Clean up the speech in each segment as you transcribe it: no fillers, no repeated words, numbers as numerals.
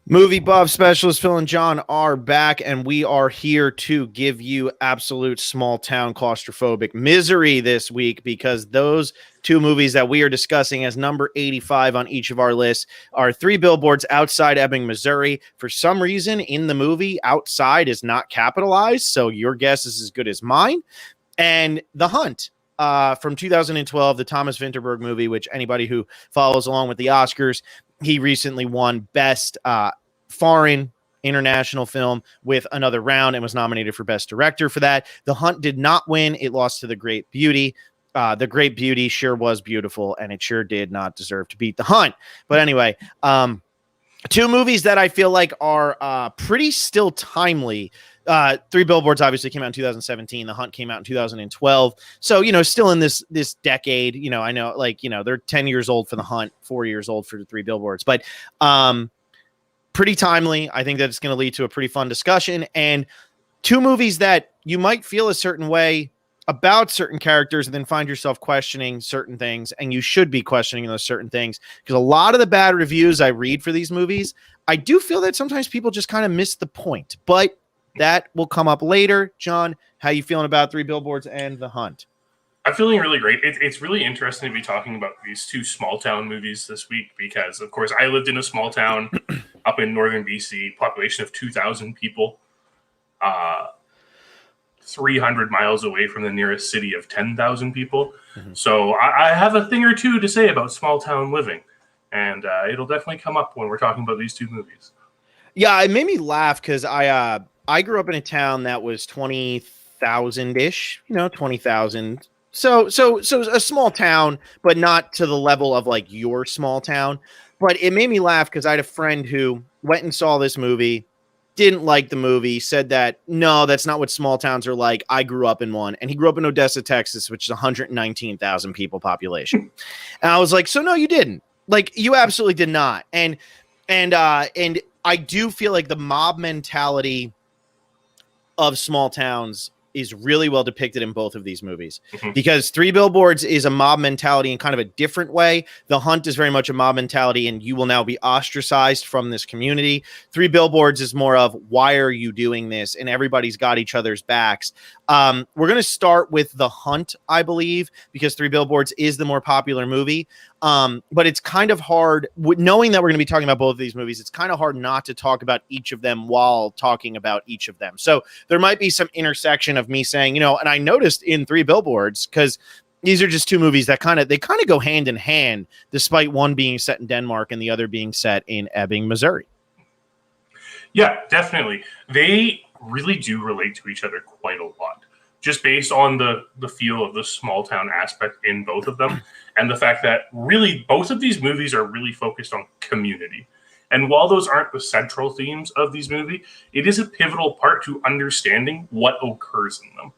Movie buff specialist Phil and John are back, and we are here to give you absolute small town claustrophobic misery this week because those two movies that we are discussing as number 85 on each of our lists are Three Billboards Outside Ebbing, Missouri. For some reason, in the movie, outside is not capitalized, so your guess is as good as mine. And The Hunt. From 2012, the Thomas Vinterberg movie, which anybody who follows along with the Oscars, he recently won Best Foreign International Film with Another Round and was nominated for Best Director for that. The Hunt did not win. It lost to The Great Beauty. The Great Beauty sure was beautiful, and it sure did not deserve to beat The Hunt. But anyway, two movies that I feel like are pretty still timely. Three Billboards obviously came out in 2017. The Hunt came out in 2012. So, still in this decade, I know, they're 10 years old for The Hunt, 4 years old for the Three Billboards. But pretty timely. I think that it's going to lead to a pretty fun discussion. And two movies that you might feel a certain way about certain characters and then find yourself questioning certain things, and you should be questioning those certain things, because a lot of the bad reviews I read for these movies, I do feel that sometimes people just kind of miss the point, but that will come up later. John, how you feeling about Three Billboards and The Hunt? I'm feeling really great. It's really interesting to be talking about these two small town movies this week because, of course, I lived in a small town up in northern BC, population of 2,000 people, 300 miles away from the nearest city of 10,000 people. Mm-hmm. So I have a thing or two to say about small town living, and it'll definitely come up when we're talking about these two movies. Yeah, it made me laugh because I grew up in a town that was 20,000-ish, 20,000. So a small town, but not to the level of like your small town. But it made me laugh because I had a friend who went and saw this movie, didn't like the movie, said that, no, that's not what small towns are like. I grew up in one. And he grew up in Odessa, Texas, which is 119,000 people population. And I was like, so no, you didn't. Like, you absolutely did not. And I do feel like the mob mentality of small towns is really well depicted in both of these movies, because Three Billboards is a mob mentality in kind of a different way. The Hunt is very much a mob mentality, and you will now be ostracized from this community. Three Billboards is more of, why are you doing this? And everybody's got each other's backs. We're going to start with The Hunt, I believe, because Three Billboards is the more popular movie. But it's kind of hard, knowing that we're going to be talking about both of these movies, it's kind of hard not to talk about each of them while talking about each of them. So there might be some intersection of me saying, and I noticed in Three Billboards, because these are just two movies that kind of go hand in hand, despite one being set in Denmark and the other being set in Ebbing, Missouri. Yeah, definitely. They really do relate to each other quite a lot, just based on the feel of the small town aspect in both of them, and the fact that really both of these movies are really focused on community. And while those aren't the central themes of these movies, it is a pivotal part to understanding what occurs in them.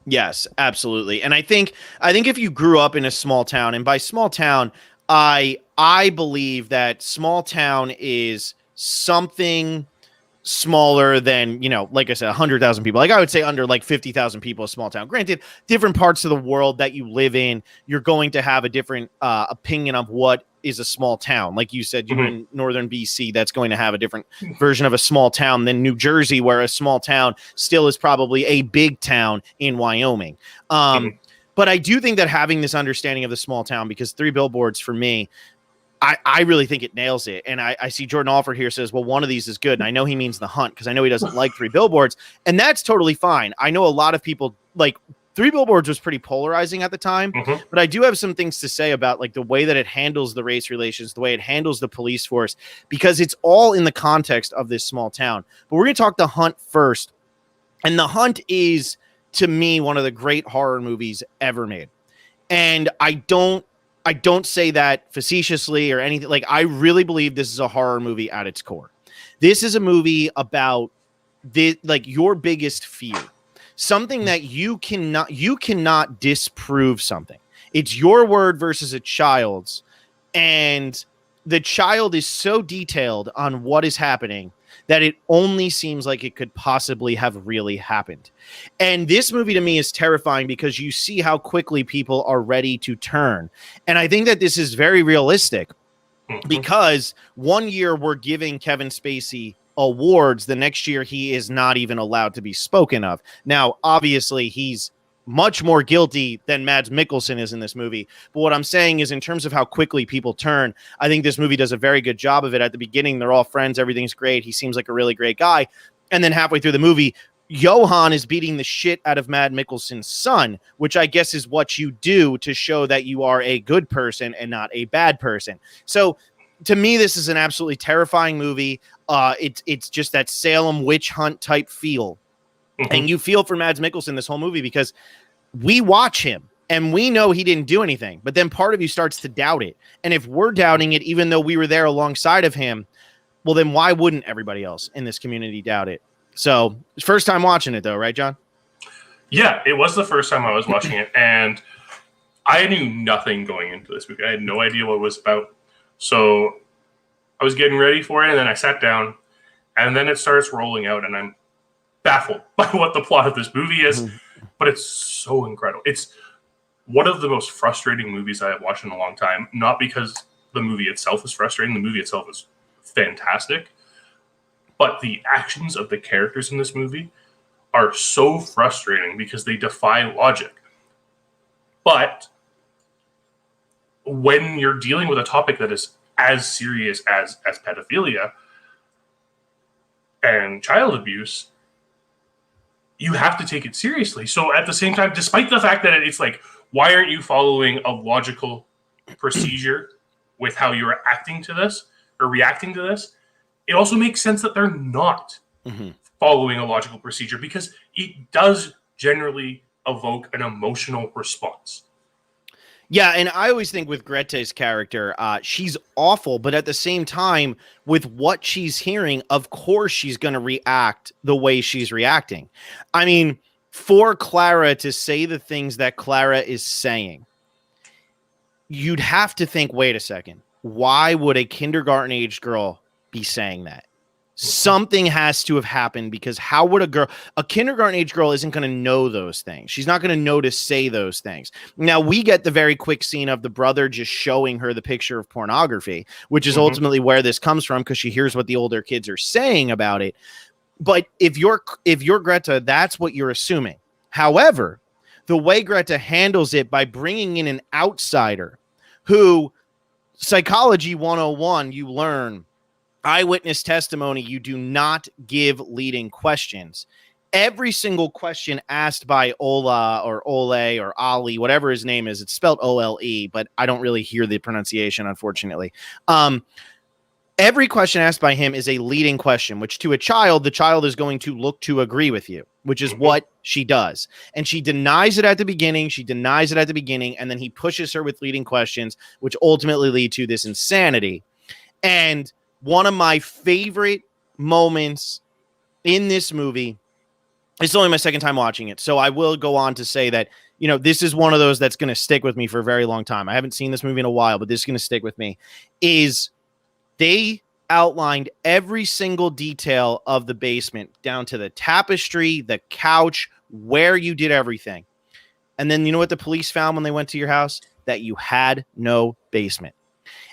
Yes, absolutely. And I think if you grew up in a small town, and by small town, I believe that small town is something smaller than, like I said, 100,000 people. Like I would say under like 50,000 people, a small town. Granted, different parts of the world that you live in, you're going to have a different opinion of what is a small town. Like you said, you're in northern BC, that's going to have a different version of a small town than New Jersey, where a small town still is probably a big town in Wyoming. But I do think that having this understanding of the small town, because Three Billboards for me, I really think it nails it. And I see Jordan Alford here says, well, one of these is good. And I know he means The Hunt, because I know he doesn't like Three Billboards. And that's totally fine. I know a lot of people, like, Three Billboards was pretty polarizing at the time, but I do have some things to say about like the way that it handles the race relations, the way it handles the police force, because it's all in the context of this small town. But we're going to talk The Hunt first. And The Hunt is, to me, one of the great horror movies ever made. And I don't say that facetiously or anything. Like, I really believe this is a horror movie at its core. This is a movie about your biggest fear. Something that you cannot disprove something. It's your word versus a child's, and the child is so detailed on what is happening that it only seems like it could possibly have really happened. And this movie to me is terrifying because you see how quickly people are ready to turn. And I think that this is very realistic. Mhm. because one year we're giving Kevin Spacey awards, the next year he is not even allowed to be spoken of. Now, obviously, he's much more guilty than Mads Mikkelsen is in this movie. But what I'm saying is, in terms of how quickly people turn, I think this movie does a very good job of it. At the beginning, they're all friends, everything's great. He seems like a really great guy. And then halfway through the movie, Johan is beating the shit out of Mads Mikkelsen's son, which I guess is what you do to show that you are a good person and not a bad person. So to me, this is an absolutely terrifying movie. It's just that Salem witch hunt type feel. And you feel for Mads Mikkelsen this whole movie because we watch him and we know he didn't do anything, but then part of you starts to doubt it. And if we're doubting it, even though we were there alongside of him, well, then why wouldn't everybody else in this community doubt it? So first time watching it though, right, John? Yeah, it was the first time I was watching it, and I knew nothing going into this movie. I had no idea what it was about. So I was getting ready for it, and then I sat down, and then it starts rolling out, and I'm baffled by what the plot of this movie is, but it's so incredible. It's one of the most frustrating movies I have watched in a long time, not because the movie itself is frustrating. The movie itself is fantastic, but the actions of the characters in this movie are so frustrating because they defy logic. But when you're dealing with a topic that is as serious as pedophilia and child abuse, you have to take it seriously. So at the same time, despite the fact that it's like, why aren't you following a logical procedure with how you're acting to this or reacting to this? It also makes sense that they're not following a logical procedure because it does generally evoke an emotional response. Yeah, and I always think with Grete's character, she's awful, but at the same time, with what she's hearing, of course she's going to react the way she's reacting. I mean, for Clara to say the things that Clara is saying, you'd have to think, wait a second, why would a kindergarten-aged girl be saying that? Something has to have happened because how would a kindergarten age girl isn't going to know those things. She's not going to know to say those things. Now we get the very quick scene of the brother just showing her the picture of pornography, which is ultimately where this comes from because she hears what the older kids are saying about it. But if you're Greta, that's what you're assuming. However, the way Greta handles it by bringing in an outsider who psychology 101, you learn eyewitness testimony, you do not give leading questions. Every single question asked by Ola or Ole or Ali, whatever his name is, it's spelled O-L-E, but I don't really hear the pronunciation, unfortunately. Every question asked by him is a leading question, which to a child, the child is going to look to agree with you, which is what she does. And she denies it at the beginning. And then he pushes her with leading questions, which ultimately lead to this insanity. And one of my favorite moments in this movie, it's only my second time watching it, so I will go on to say that, you know, this is one of those that's going to stick with me for a very long time. I haven't seen this movie in a while, but this is going to stick with me, is they outlined every single detail of the basement down to the tapestry, the couch, where you did everything. And then you know what the police found when they went to your house? That you had no basement.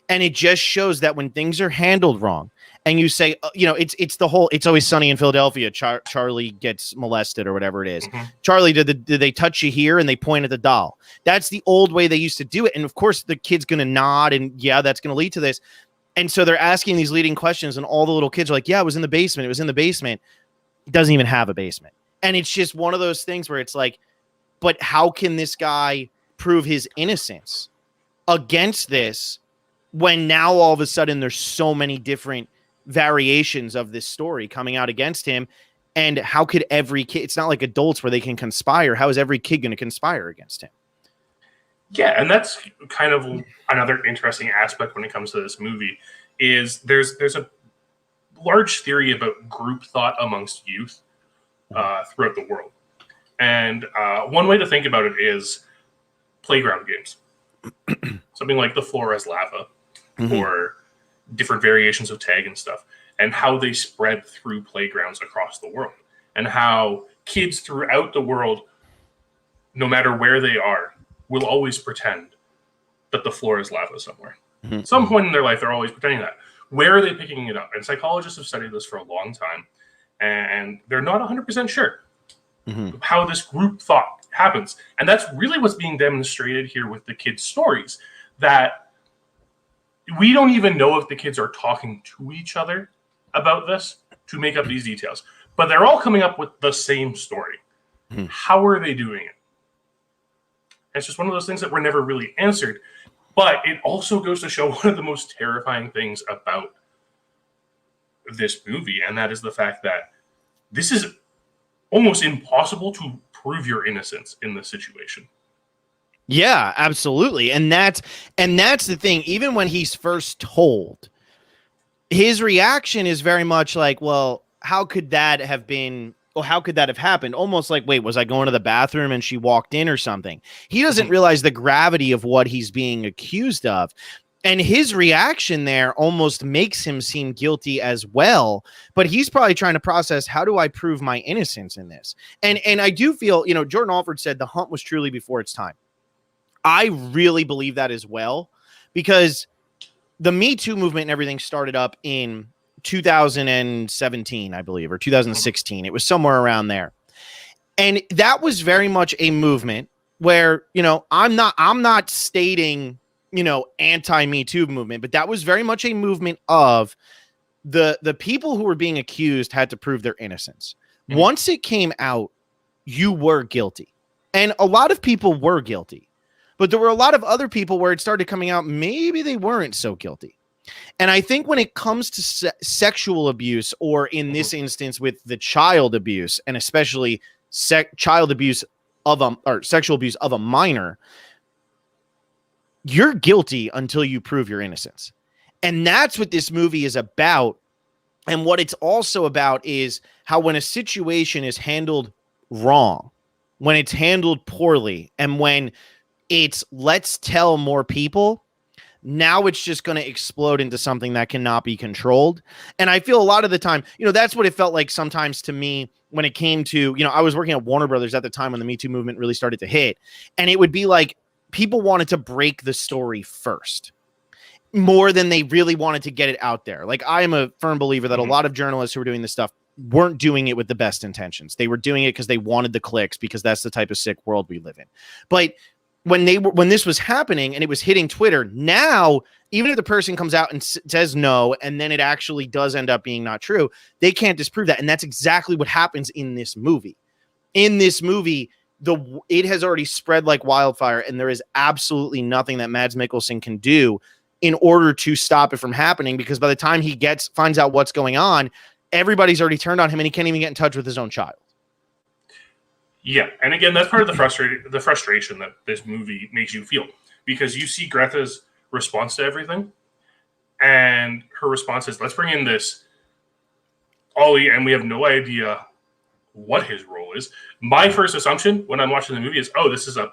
And it just shows that when things are handled wrong and you say, you know, it's the whole, it's always sunny in Philadelphia. Charlie gets molested or whatever it is. Charlie, did they touch you here? And they point at the doll. That's the old way they used to do it. And of course the kid's going to nod and yeah, that's going to lead to this. And so they're asking these leading questions and all the little kids are like, yeah, it was in the basement. It was in the basement. It doesn't even have a basement. And it's just one of those things where it's like, but how can this guy prove his innocence against this when now all of a sudden there's so many different variations of this story coming out against him? And how could every kid, it's not like adults where they can conspire. How is every kid going to conspire against him? Yeah, and that's kind of another interesting aspect when it comes to this movie is there's a large theory about group thought amongst youth throughout the world. And one way to think about it is playground games. Something like the floor as lava or different variations of tag and stuff, and how they spread through playgrounds across the world, and how kids throughout the world, no matter where they are, will always pretend that the floor is lava somewhere. Some point in their life, they're always pretending that. Where are they picking it up? And psychologists have studied this for a long time, and they're not 100% sure how this group thought happens. And that's really what's being demonstrated here with the kids' stories, that we don't even know if the kids are talking to each other about this to make up these details, but they're all coming up with the same story. How are they doing it? It's just one of those things that were never really answered. But it also goes to show one of the most terrifying things about this movie, and that is the fact that this is almost impossible to prove your innocence in this situation. Yeah, absolutely. And that's the thing. Even when he's first told, his reaction is very much like, well, how could that have been? Well, how could that have happened? Almost like, wait, was I going to the bathroom and she walked in or something? He doesn't realize the gravity of what he's being accused of. And his reaction there almost makes him seem guilty as well. But he's probably trying to process, how do I prove my innocence in this? And I do feel, Jordan Alford said the hunt was truly before its time. I really believe that as well, because the Me Too movement and everything started up in 2017, I believe, or 2016. It was somewhere around there. And that was very much a movement where, I'm not stating, anti-Me Too movement, but that was very much a movement of the people who were being accused had to prove their innocence. Once it came out, you were guilty. And a lot of people were guilty, but there were a lot of other people where it started coming out, maybe they weren't so guilty. And I think when it comes to sexual abuse, or in this instance with the child abuse, and especially child abuse or sexual abuse of a minor, you're guilty until you prove your innocence. And that's what this movie is about. And what it's also about is how when a situation is handled wrong, when it's handled poorly, and when it's let's tell more people, now it's just going to explode into something that cannot be controlled. And I feel a lot of the time, that's what it felt like sometimes to me when it came to, I was working at Warner Brothers at the time when the Me Too movement really started to hit. And it would be like people wanted to break the story first more than they really wanted to get it out there. Like, I am a firm believer that a lot of journalists who were doing this stuff weren't doing it with the best intentions. They were doing it because they wanted the clicks, because that's the type of sick world we live in. But when this was happening and it was hitting Twitter, now, even if the person comes out and says no, and then it actually does end up being not true, they can't disprove that. And that's exactly what happens in this movie. In this movie, it has already spread like wildfire, and there is absolutely nothing that Mads Mikkelsen can do in order to stop it from happening, because by the time he finds out what's going on, everybody's already turned on him, and he can't even get in touch with his own child. Yeah, and again, that's part of the frustration that this movie makes you feel, because you see Greta's response to everything, and her response is, let's bring in this Ollie, and we have no idea what his role is. My first assumption when I'm watching the movie is, oh, this is a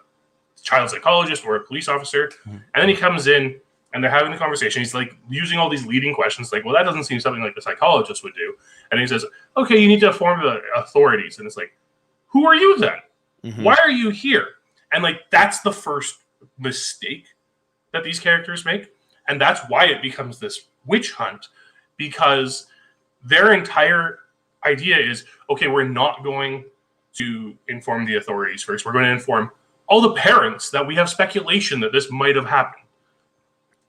child psychologist or a police officer, and then he comes in, and they're having the conversation. He's like using all these leading questions, like, well, that doesn't seem something like the psychologist would do. And he says, okay, you need to inform the authorities. And it's like, who are you then? Why are you here? And like, that's the first mistake that these characters make. And that's why it becomes this witch hunt, because their entire idea is, okay, we're not going to inform the authorities first. We're going to inform all the parents that we have speculation that this might have happened.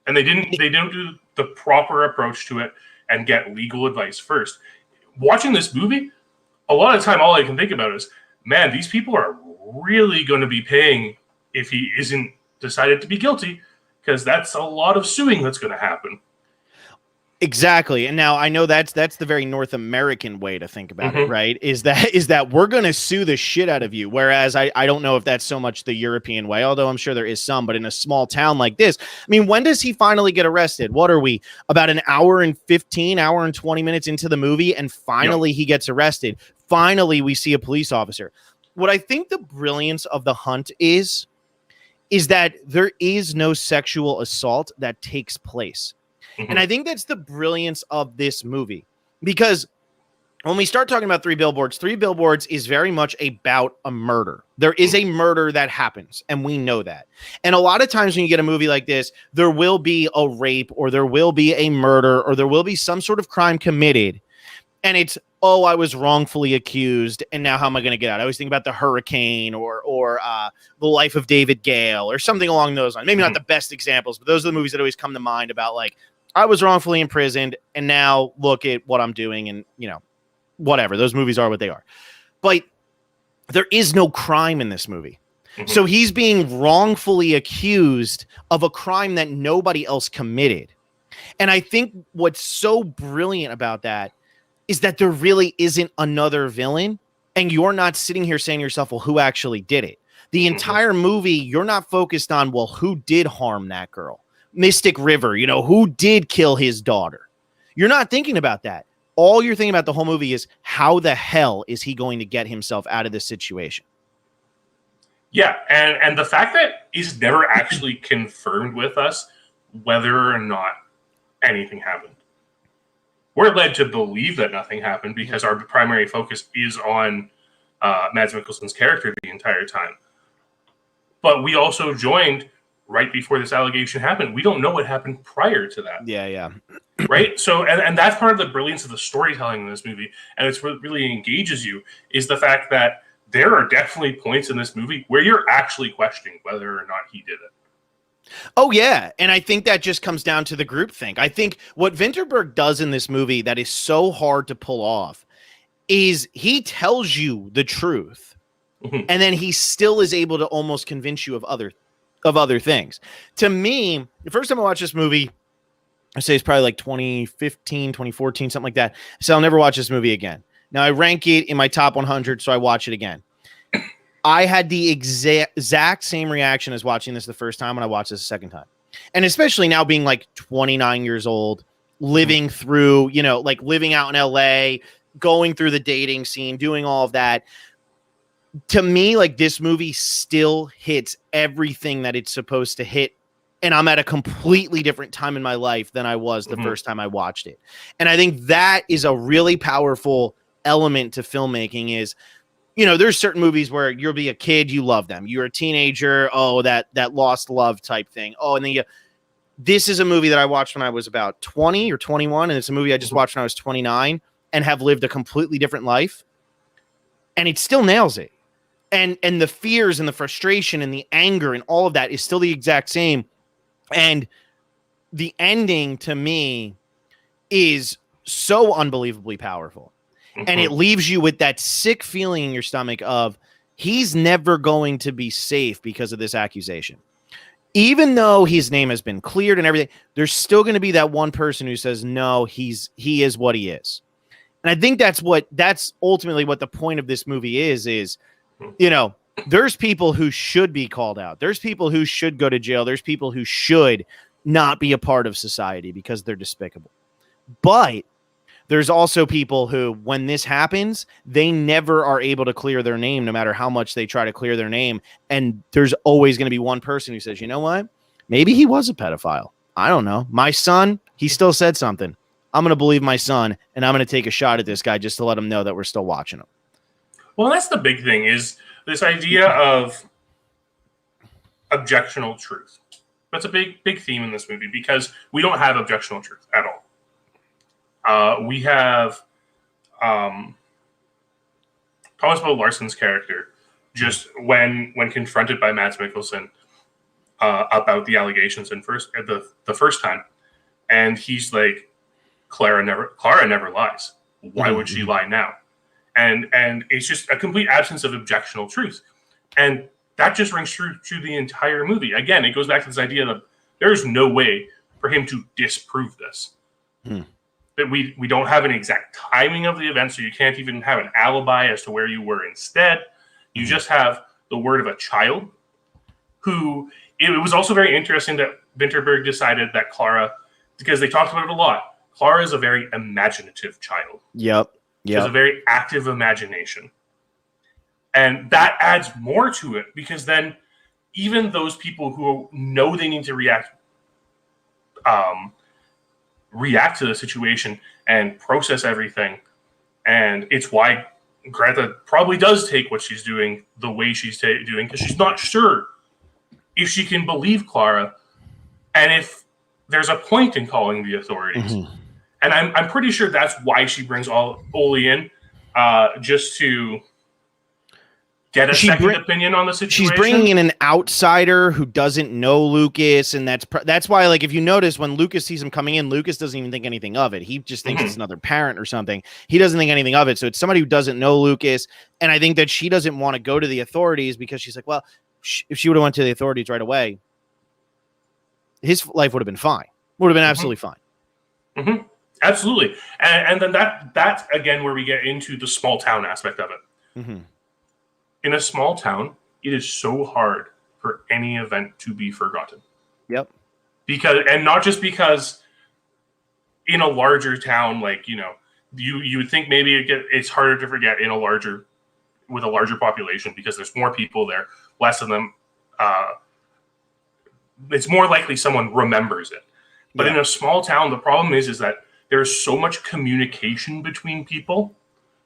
And they don't do the proper approach to it and get legal advice first. Watching this movie, a lot of the time, all I can think about is, man, these people are really going to be paying if he isn't decided to be guilty, because that's a lot of suing that's going to happen. Exactly. And now I know that's the very North American way to think about it, right? Is that we're going to sue the shit out of you. Whereas I don't know if that's so much the European way, although I'm sure there is some, but in a small town like this, I mean, when does he finally get arrested? What are we, about an hour and 20 minutes into the movie, and finally he gets arrested. Finally, we see a police officer. What I think the brilliance of the hunt is that there is no sexual assault that takes place. And I think that's the brilliance of this movie, because when we start talking about Three Billboards is very much about a murder. There is a murder that happens, and we know that. And a lot of times when you get a movie like this, there will be a rape or there will be a murder or there will be some sort of crime committed. And it's, oh, I was wrongfully accused, and now how am I going to get out? I always think about The Hurricane or The Life of David Gale or something along those lines. Maybe not the best examples, but those are the movies that always come to mind about, like, I was wrongfully imprisoned, and now look at what I'm doing, and, you know, whatever. Those movies are what they are. But there is no crime in this movie. So he's being wrongfully accused of a crime that nobody else committed. And I think what's so brilliant about that is that there really isn't another villain, and you're not sitting here saying to yourself, well, who actually did it? The entire movie, you're not focused on, well, who did harm that girl? Mystic River, you know, who did kill his daughter? You're not thinking about that. All you're thinking about the whole movie is how the hell is he going to get himself out of this situation? Yeah, and the fact that it's never actually confirmed with us whether or not anything happened. We're led to believe that nothing happened because our primary focus is on Mads Mikkelsen's character the entire time. But we also joined right before this allegation happened. We don't know what happened prior to that. Yeah. Right? So, and that's part of the brilliance of the storytelling in this movie, and it's what really engages you, is the fact that there are definitely points in this movie where you're actually questioning whether or not he did it. Oh, yeah. And I think that just comes down to the groupthink. I think what Vinterberg does in this movie that is so hard to pull off is he tells you the truth, and then he still is able to almost convince you of other things. To me, the first time I watched this movie, I say it's probably like 2015, 2014, something like that. So I'll never watch this movie again. Now I rank it in my top 100, so I watch it again. I had the exact same reaction as watching this the first time when I watched this the second time. And especially now being like 29 years old, living through, you know, like living out in LA, going through the dating scene, doing all of that. To me, like, this movie still hits everything that it's supposed to hit. And I'm at a completely different time in my life than I was the first time I watched it. And I think that is a really powerful element to filmmaking is, you know, there's certain movies where you'll be a kid, you love them. You're a teenager, oh, that lost love type thing. Oh, and then this is a movie that I watched when I was about 20 or 21, and it's a movie I just watched when I was 29 and have lived a completely different life. And it still nails it. And the fears and the frustration and the anger and all of that is still the exact same. And the ending to me is so unbelievably powerful. And it leaves you with that sick feeling in your stomach of he's never going to be safe because of this accusation. Even though his name has been cleared and everything, there's still going to be that one person who says, no, he is what he is. And I think that's ultimately what the point of this movie is, you know, there's people who should be called out. There's people who should go to jail. There's people who should not be a part of society because they're despicable. But there's also people who, when this happens, they never are able to clear their name, no matter how much they try to clear their name. And there's always going to be one person who says, you know what? Maybe he was a pedophile. I don't know. My son, he still said something. I'm going to believe my son, and I'm going to take a shot at this guy just to let him know that we're still watching him. Well, that's the big thing, is this idea of objectional truth. That's a big theme in this movie because we don't have objectional truth at all. We have Thomas Bo Larson's character, just when confronted by Mads Mikkelsen about the allegations in the first time, and he's like, Clara never lies. Why would she lie now? And it's just a complete absence of objectional truth. And that just rings true through the entire movie. Again, it goes back to this idea that there's no way for him to disprove this. That we don't have an exact timing of the event, so you can't even have an alibi as to where you were instead. You just have the word of a child who, it was also very interesting that Vinterberg decided that Clara, because they talked about it a lot, Clara is a very imaginative child. Yep. She has a very active imagination. And that adds more to it, because then even those people who know they need to react to the situation and process everything And it's why Greta probably does take what she's doing the way she's doing, because she's not sure if she can believe Clara and if there's a point in calling the authorities. Mm-hmm. And I'm pretty sure that's why she brings Oli in, just to get a second opinion on the situation. She's bringing in an outsider who doesn't know Lucas, and that's why, like, if you notice, when Lucas sees him coming in, Lucas doesn't even think anything of it. He just thinks it's another parent or something. He doesn't think anything of it. So it's somebody who doesn't know Lucas, and I think that she doesn't want to go to the authorities because she's like, well, if she would have went to the authorities right away, his life would have been fine. Would have been absolutely fine. Mm-hmm. Absolutely. And then that's, again, where we get into the small town aspect of it. Mm-hmm. In a small town, it is so hard for any event to be forgotten. Yep. And not just because in a larger town, like, you know, you would think maybe it's harder to forget with a larger population because there's more people there, less of them. It's more likely someone remembers it. But in a small town, the problem is that there's so much communication between people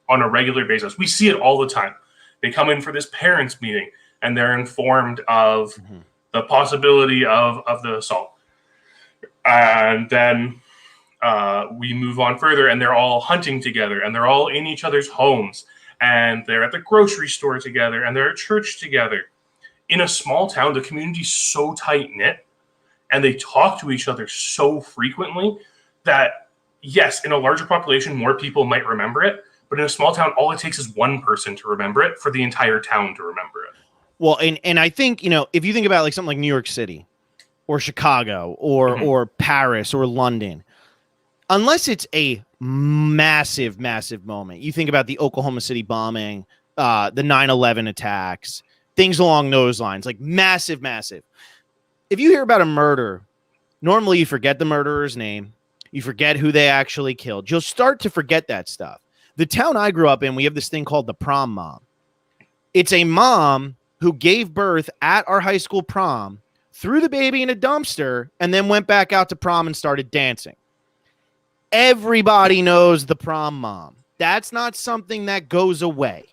on a regular basis. We see it all the time. They come in for this parents' meeting, and they're informed of the possibility of the assault. And then we move on further, and they're all hunting together, and they're all in each other's homes, and they're at the grocery store together, and they're at church together. In a small town, the community's so tight-knit, and they talk to each other so frequently that, yes, in a larger population, more people might remember it. But in a small town, all it takes is one person to remember it for the entire town to remember it. Well, and I think, you know, if you think about like something like New York City or Chicago or Paris or London, unless it's a massive, massive moment, you think about the Oklahoma City bombing, the 9/11 attacks, things along those lines, like massive, massive. If you hear about a murder, normally you forget the murderer's name. You forget who they actually killed. You'll start to forget that stuff. The town I grew up in, we have this thing called the prom mom. It's a mom who gave birth at our high school prom, threw the baby in a dumpster, and then went back out to prom and started dancing. Everybody knows the prom mom. That's not something that goes away.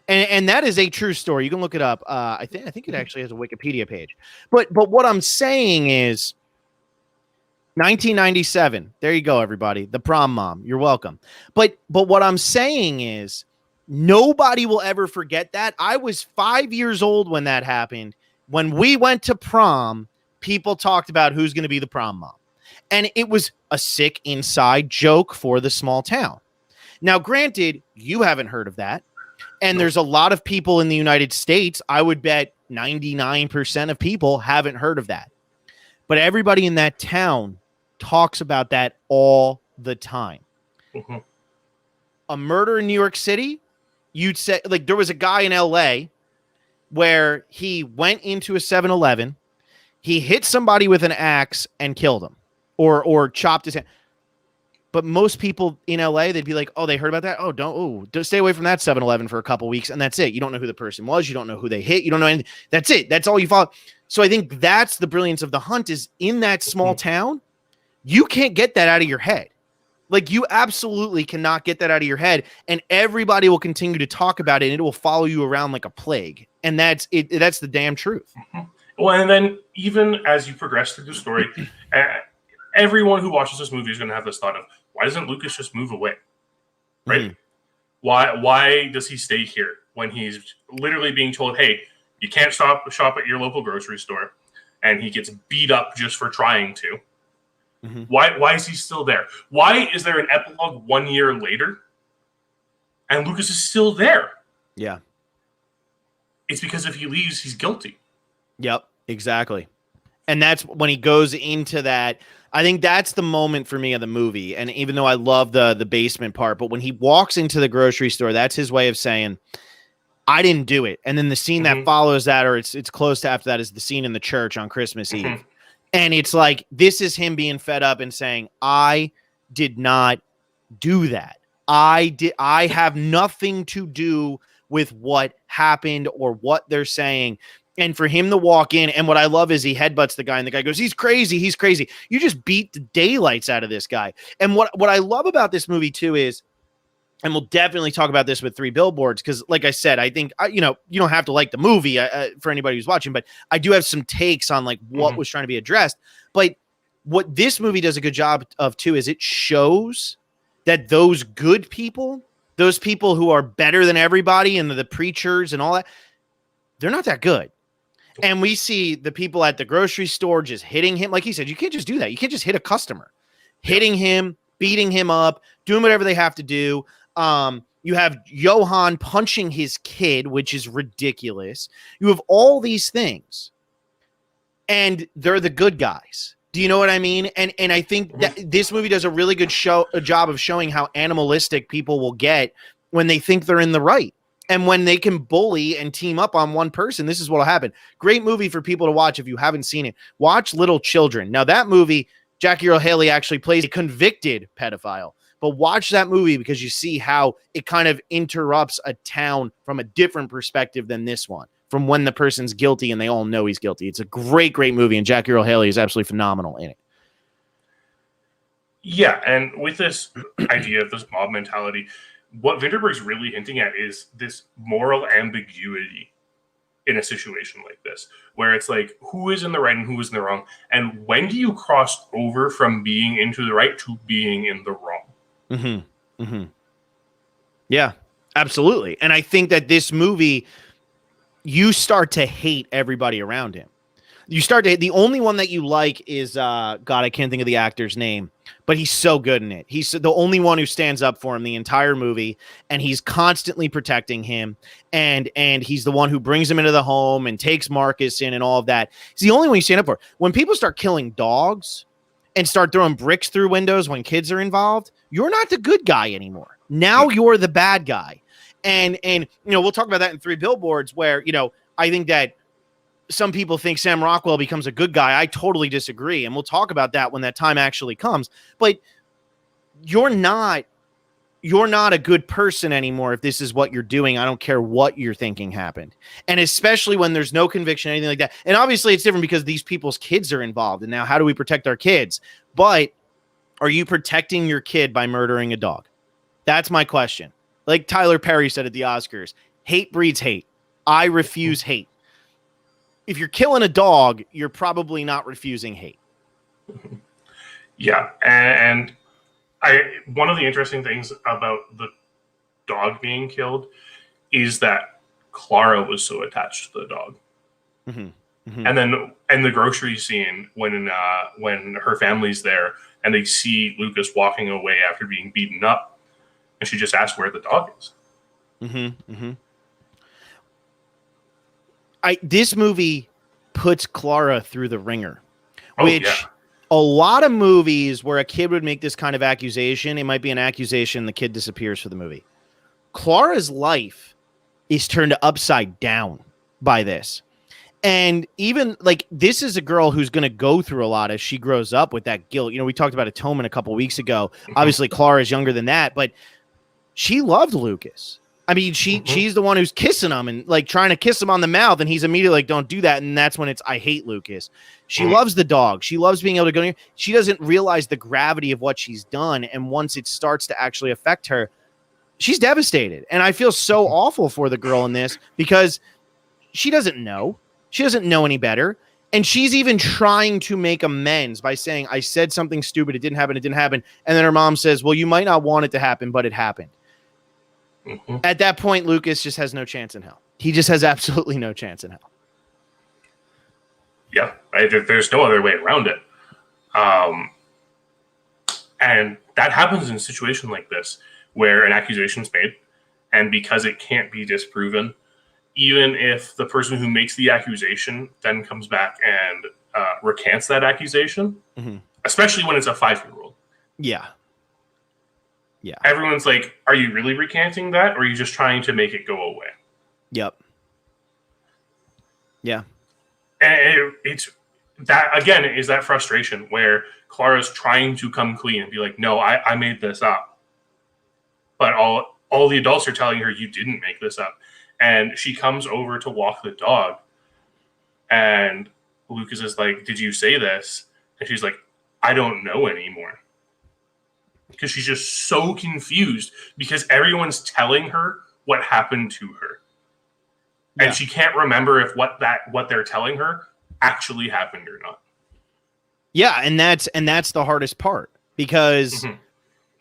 And that is a true story. You can look it up. I think it actually has a Wikipedia page. But what I'm saying is 1997. There you go, everybody. The prom mom. You're welcome. But what I'm saying is nobody will ever forget that. I was 5 years old when that happened. When we went to prom, people talked about who's going to be the prom mom. And it was a sick inside joke for the small town. Now, granted, you haven't heard of that. And there's a lot of people in the United States, I would bet 99% of people haven't heard of that. But everybody in that town talks about that all the time. Mm-hmm. A murder in New York City, you'd say, like, there was a guy in LA where he went into a 7-Eleven, he hit somebody with an axe and killed him or chopped his hand. But most people in LA, they'd be like, oh, they heard about that? Don't stay away from that 7-Eleven for a couple weeks. And that's it. You don't know who the person was. You don't know who they hit. You don't know anything. That's it. That's all you follow. So I think that's the brilliance of The Hunt is in that small town. You can't get that out of your head. Like, you absolutely cannot get that out of your head. And everybody will continue to talk about it, and it will follow you around like a plague. And that's it. That's the damn truth. Mm-hmm. Well, and then even as you progress through the story, everyone who watches this movie is going to have this thought of, why doesn't Lucas just move away? Right? Mm. Why does he stay here when he's literally being told, hey, you can't shop at your local grocery store, and he gets beat up just for trying to? Mm-hmm. Why is he still there? Why is there an epilogue 1 year later and Lucas is still there? Yeah. It's because if he leaves, he's guilty. Yep, exactly. And that's when he goes into that. I think that's the moment for me of the movie. And even though I love the basement part, but when he walks into the grocery store, that's his way of saying, I didn't do it. And then the scene that follows that, or it's close to after that, is the scene in the church on Christmas Eve. And it's like, this is him being fed up and saying, I did not do that. I have nothing to do with what happened or what they're saying. And for him to walk in, and what I love is he headbutts the guy, and the guy goes, he's crazy. He's crazy. You just beat the daylights out of this guy. And what I love about this movie too is, and we'll definitely talk about this with Three Billboards, because like I said, I think, you know, you don't have to like the movie for anybody who's watching, but I do have some takes on like what was trying to be addressed. But what this movie does a good job of too is it shows that those good people, those people who are better than everybody and the preachers and all that, they're not that good. And we see the people at the grocery store just hitting him. Like he said, you can't just do that. You can't just hit a customer. Hitting him, beating him up, doing whatever they have to do. You have Johan punching his kid, which is ridiculous. You have all these things, and they're the good guys. Do you know what I mean? And I think that this movie does a really good job of showing how animalistic people will get when they think they're in the right. And when they can bully and team up on one person, this is what will happen. Great movie for people to watch if you haven't seen it. Watch Little Children. Now, that movie, Jackie Earle Haley actually plays a convicted pedophile. But watch that movie because you see how it kind of interrupts a town from a different perspective than this one, from when the person's guilty and they all know he's guilty. It's a great, great movie, and Jackie Earle Haley is absolutely phenomenal in it. Yeah, and with this idea of this mob mentality, what Vinterberg's really hinting at is this moral ambiguity in a situation like this, where it's like, who is in the right and who is in the wrong? And when do you cross over from being into the right to being in the wrong? Yeah, absolutely. And I think that this movie, you start to hate everybody around him. You start to, the only one that you like is, God, I can't think of the actor's name, but he's so good in it. He's the only one who stands up for him the entire movie, and he's constantly protecting him. And he's the one who brings him into the home and takes Marcus in and all of that. He's the only one you stand up for. When people start killing dogs and start throwing bricks through windows when kids are involved, you're not the good guy anymore. Now you're the bad guy. And you know, we'll talk about that in Three Billboards, where, you know, I think that some people think Sam Rockwell becomes a good guy. I totally disagree. And we'll talk about that when that time actually comes. But you're not a good person anymore if this is what you're doing. I don't care what you're thinking happened. And especially when there's no conviction, anything like that. And obviously it's different because these people's kids are involved. And now how do we protect our kids? But are you protecting your kid by murdering a dog? That's my question. Like Tyler Perry said at the Oscars, hate breeds hate. I refuse hate. If you're killing a dog, you're probably not refusing hate. Yeah. And one of the interesting things about the dog being killed is that Clara was so attached to the dog. And then in the grocery scene, when her family's there and they see Lucas walking away after being beaten up, and she just asks where the dog is. This movie puts Clara through the ringer, which a lot of movies where a kid would make this kind of accusation, it might be an accusation, the kid disappears for the movie. Clara's life is turned upside down by this. And even like, this is a girl who's going to go through a lot as she grows up with that guilt. You know, we talked about atonement a couple weeks ago. Obviously Clara is younger than that, but she loved Lucas. I mean, she's the one who's kissing him and like trying to kiss him on the mouth, and he's immediately like, don't do that. And that's when it's, I hate Lucas. She loves the dog. She loves being able to go near. She doesn't realize the gravity of what she's done. And once it starts to actually affect her, she's devastated. And I feel so awful for the girl in this because she doesn't know. She doesn't know any better. And she's even trying to make amends by saying, I said something stupid. It didn't happen. It didn't happen. And then her mom says, well, you might not want it to happen, but it happened. At that point, Lucas just has no chance in hell. He just has absolutely no chance in hell. Yeah, there's no other way around it. And that happens in a situation like this, where an accusation is made, and because it can't be disproven, even if the person who makes the accusation then comes back and recants that accusation, especially when it's a 5-year-old. Yeah. Everyone's like, are you really recanting that, or are you just trying to make it go away? Yep. Yeah. And it's that, again, is that frustration where Clara's trying to come clean and be like, no, I made this up. But all the adults are telling her, you didn't make this up. And she comes over to walk the dog, and Lucas is like, did you say this? And she's like, I don't know anymore. because she's just so confused because everyone's telling her what happened to her. And she can't remember if what they're telling her actually happened or not. Yeah, and that's the hardest part, because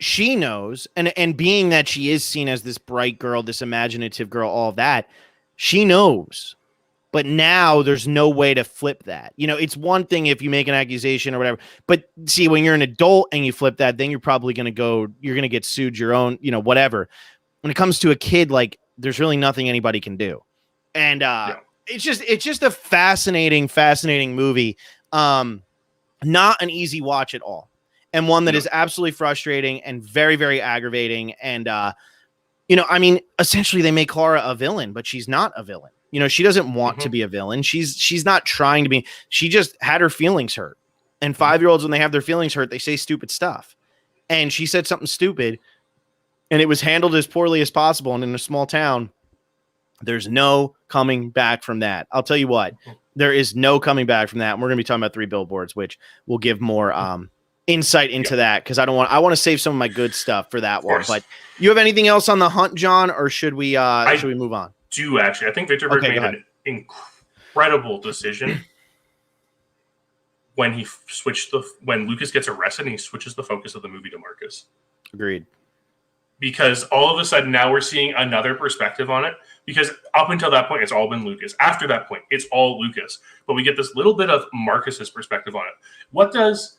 she knows, and being that she is seen as this bright girl, this imaginative girl, all of that, she knows. But now there's no way to flip that. You know, it's one thing if you make an accusation or whatever, but see, when you're an adult and you flip that, then you're probably going to get sued your own, you know, whatever. When it comes to a kid, like, there's really nothing anybody can do. And it's just a fascinating movie. Not an easy watch at all. And one that is absolutely frustrating and very, very aggravating. And, you know, I mean, essentially they make Clara a villain, but she's not a villain. You know, she doesn't want to be a villain. She's not trying to be. She just had her feelings hurt. And 5-year-olds, when they have their feelings hurt, they say stupid stuff. And she said something stupid, and it was handled as poorly as possible. And in a small town, there's no coming back from that. I'll tell you what, there is no coming back from that. And we're going to be talking about Three Billboards, which will give more insight into that, because I want to save some of my good stuff for that one. But you have anything else on The Hunt, John, or should we move on? Do actually. I think Victor Berg made an incredible decision when he when Lucas gets arrested and he switches the focus of the movie to Marcus. Agreed. Because all of a sudden now we're seeing another perspective on it. Because up until that point, it's all been Lucas. After that point, it's all Lucas. But we get this little bit of Marcus's perspective on it. What does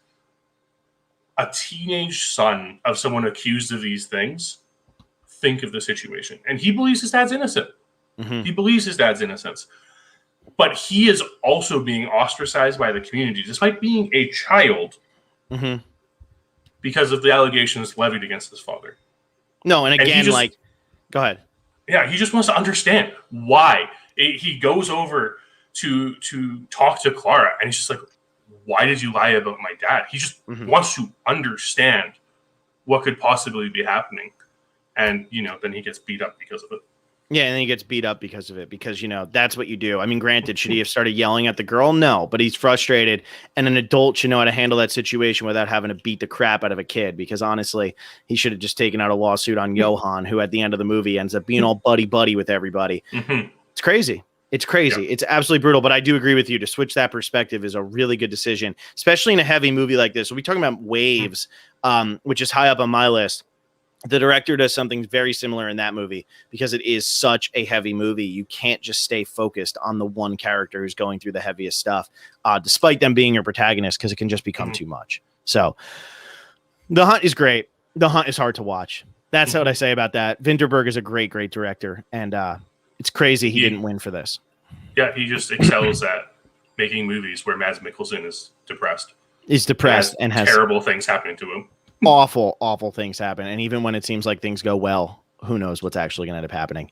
a teenage son of someone accused of these things think of the situation? And he believes his dad's innocent. He believes his dad's innocence. But he is also being ostracized by the community, despite being a child, because of the allegations levied against his father. No, and again, go ahead. Yeah, he just wants to understand why. He goes over to talk to Clara, and he's just like, why did you lie about my dad? He just wants to understand what could possibly be happening. And, you know, then he gets beat up because of it. Yeah, and then he gets beat up because of it, because, you know, that's what you do. I mean, granted, should he have started yelling at the girl? No, but he's frustrated, and an adult should know how to handle that situation without having to beat the crap out of a kid, because honestly, he should have just taken out a lawsuit on Johan, who at the end of the movie ends up being all buddy-buddy with everybody. It's crazy. It's crazy. Yeah. It's absolutely brutal, but I do agree with you. To switch that perspective is a really good decision, especially in a heavy movie like this. We'll be talking about Waves, which is high up on my list. The director does something very similar in that movie, because it is such a heavy movie. You can't just stay focused on the one character who's going through the heaviest stuff, despite them being your protagonist, because it can just become too much. So The Hunt is great. The Hunt is hard to watch. That's what I say about that. Vinterberg is a great, great director, and it's crazy he didn't win for this. Yeah, he just excels at making movies where Mads Mikkelsen is depressed. He's depressed and has terrible things happening to him. Awful things happen. And even when it seems like things go well, who knows what's actually going to end up happening.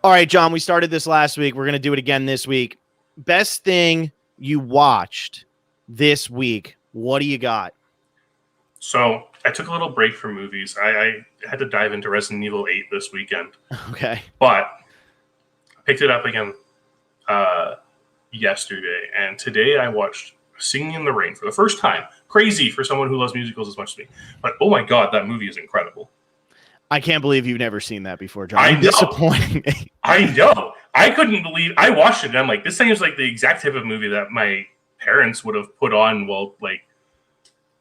All right, John, we started this last week. We're going to do it again this week. Best thing you watched this week. What do you got? So I took a little break from movies. I had to dive into Resident Evil 8 this weekend. Okay. But I picked it up again yesterday. And today I watched Singing in the Rain for the first time. Crazy for someone who loves musicals as much as me. But oh my God, that movie is incredible. I can't believe you've never seen that before, John. I'm disappointing me. I know. I couldn't believe I watched it and I'm like, this seems like the exact type of movie that my parents would have put on while like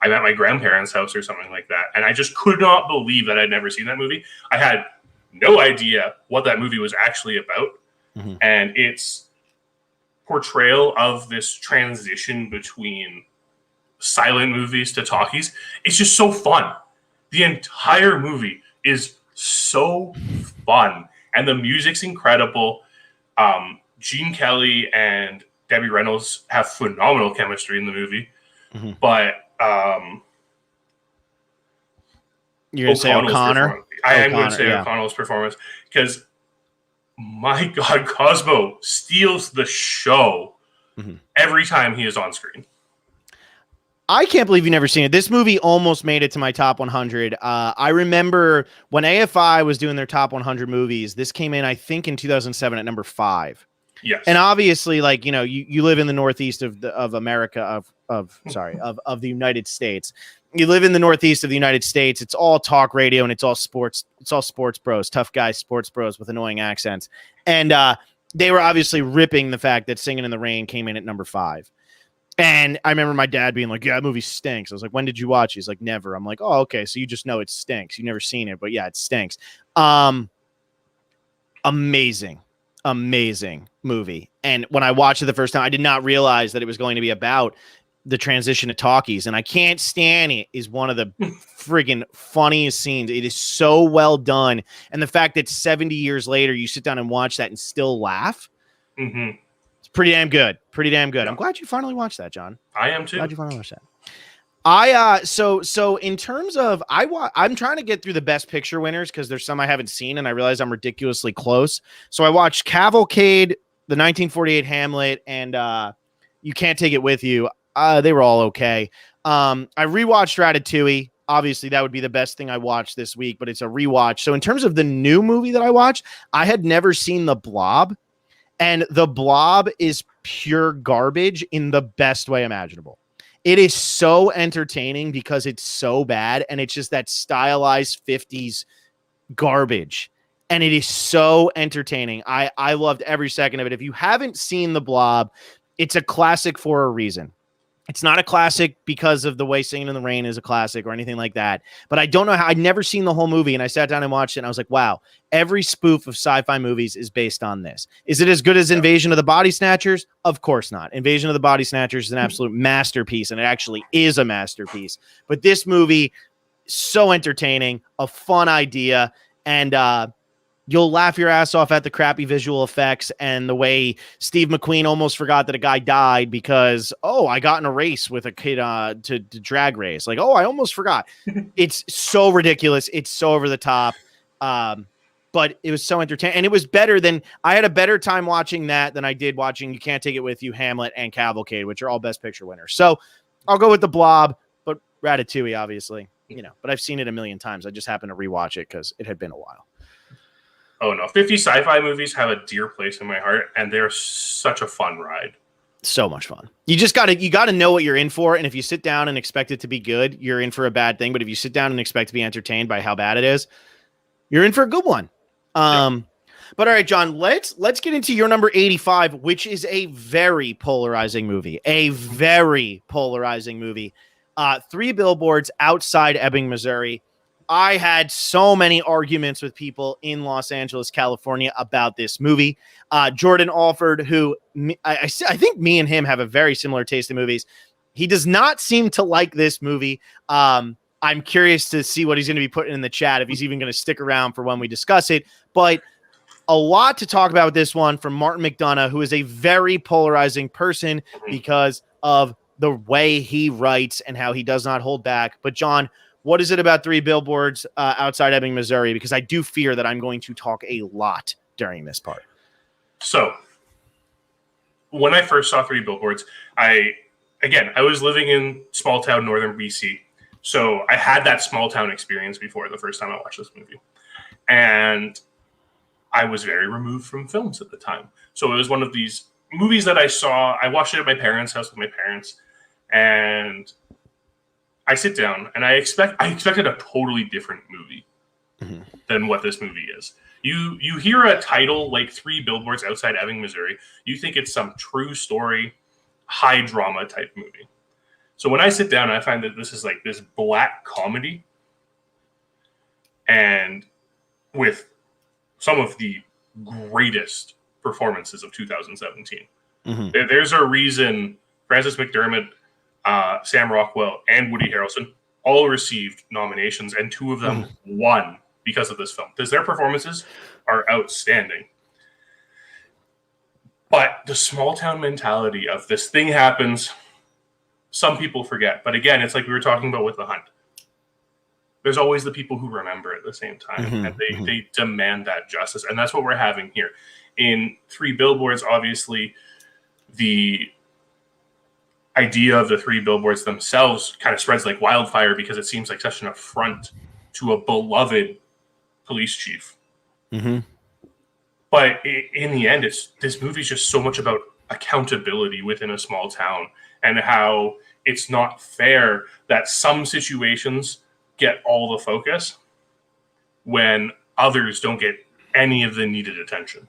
I'm at my grandparents' house or something like that. And I just could not believe that I'd never seen that movie. I had no idea what that movie was actually about. And it's portrayal of this transition between silent movies to talkies. It's just so fun. The entire movie is so fun, and the music's incredible. Gene Kelly and Debbie Reynolds have phenomenal chemistry in the movie, but you're gonna say O'Connor? I am going to say O'Connell's performance, because my God, Cosmo steals the show every time he is on screen. I can't believe you've never seen it. This movie almost made it to my top 100. I remember when AFI was doing their top 100 movies, this came in, I think, in 2007 at number 5. Yes. And obviously, like, you know, you live in the Northeast of America, of the United States. you live in the Northeast of the United States. It's all talk radio and it's all sports. It's all sports bros, tough guys, sports bros with annoying accents. And they were obviously ripping the fact that Singing in the Rain came in at number 5. And I remember my dad being like, yeah, that movie stinks. I was like, when did you watch it? He's like, never. I'm like, oh, okay. So you just know it stinks. You've never seen it, but yeah, it stinks. Amazing movie. And when I watched it the first time, I did not realize that it was going to be about the transition to talkies. And I Can't Stand It is one of the friggin' funniest scenes. It is so well done. And the fact that 70 years later, you sit down and watch that and still laugh. Mm-hmm. Pretty damn good. Yeah. I'm glad you finally watched that, John. I am too. Glad you finally watched that. So in terms of I'm trying to get through the best picture winners because there's some I haven't seen and I realize I'm ridiculously close. So I watched Cavalcade, the 1948 Hamlet, and You Can't Take It With You. They were all okay. I rewatched Ratatouille. Obviously, that would be the best thing I watched this week, but it's a rewatch. So in terms of the new movie that I watched, I had never seen The Blob. And The Blob is pure garbage in the best way imaginable. It is so entertaining because it's so bad. And it's just that stylized 50s garbage. And it is so entertaining. I loved every second of it. If you haven't seen The Blob, it's a classic for a reason. It's not a classic because of the way Singing in the Rain is a classic or anything like that. But I don't know how. I'd never seen the whole movie, and I sat down and watched it, and I was like, wow, every spoof of sci-fi movies is based on this. Is it as good as Invasion of the Body Snatchers? Of course not. Invasion of the Body Snatchers is an absolute masterpiece, and it actually is a masterpiece. But this movie, so entertaining, a fun idea, and you'll laugh your ass off at the crappy visual effects and the way Steve McQueen almost forgot that a guy died because, I got in a race with a kid to drag race. Like, I almost forgot. It's so ridiculous. It's so over the top. But it was so entertaining. And it was better than I had a better time watching that than I did watching You Can't Take It With You, Hamlet, and Cavalcade, which are all Best Picture winners. So I'll go with The Blob, but Ratatouille, obviously, but I've seen it a million times. I just happened to rewatch it because it had been a while. Oh, no. 50 sci-fi movies have a dear place in my heart, and they're such a fun ride. So much fun. You just got to know what you're in for, and if you sit down and expect it to be good, you're in for a bad thing. But if you sit down and expect to be entertained by how bad it is, you're in for a good one. But all right, John, let's get into your number 85, which is a very polarizing movie. Three Billboards Outside Ebbing, Missouri. I had so many arguments with people in Los Angeles, California about this movie. Jordan Alford, who I think me and him have a very similar taste in movies. He does not seem to like this movie. I'm curious to see what he's going to be putting in the chat, if he's even going to stick around for when we discuss it. But a lot to talk about with this one from Martin McDonough, who is a very polarizing person because of the way he writes and how he does not hold back. But John, what is it about Three Billboards Outside Ebbing, Missouri? Because I do fear that I'm going to talk a lot during this part. So, when I first saw Three Billboards, I was living in small town northern BC. So, I had that small town experience before the first time I watched this movie. And I was very removed from films at the time. So, it was one of these movies that I saw. I watched it at my parents' house with my parents. And I sit down and I expected a totally different movie than what this movie is. You hear a title like Three Billboards Outside Ebbing, Missouri, you think it's some true story, high drama type movie. So when I sit down, I find that this is like this black comedy, and with some of the greatest performances of 2017. There's a reason Frances McDermott, Sam Rockwell, and Woody Harrelson all received nominations, and 2 of them won because of this film, because their performances are outstanding. But the small town mentality of this thing happens, some people forget. But again, it's like we were talking about with The Hunt. There's always the people who remember at the same time, and they demand that justice. And that's what we're having here. In Three Billboards, obviously, the idea of the Three Billboards themselves kind of spreads like wildfire because it seems like such an affront to a beloved police chief. But in the end, this movie is just so much about accountability within a small town and how it's not fair that some situations get all the focus when others don't get any of the needed attention.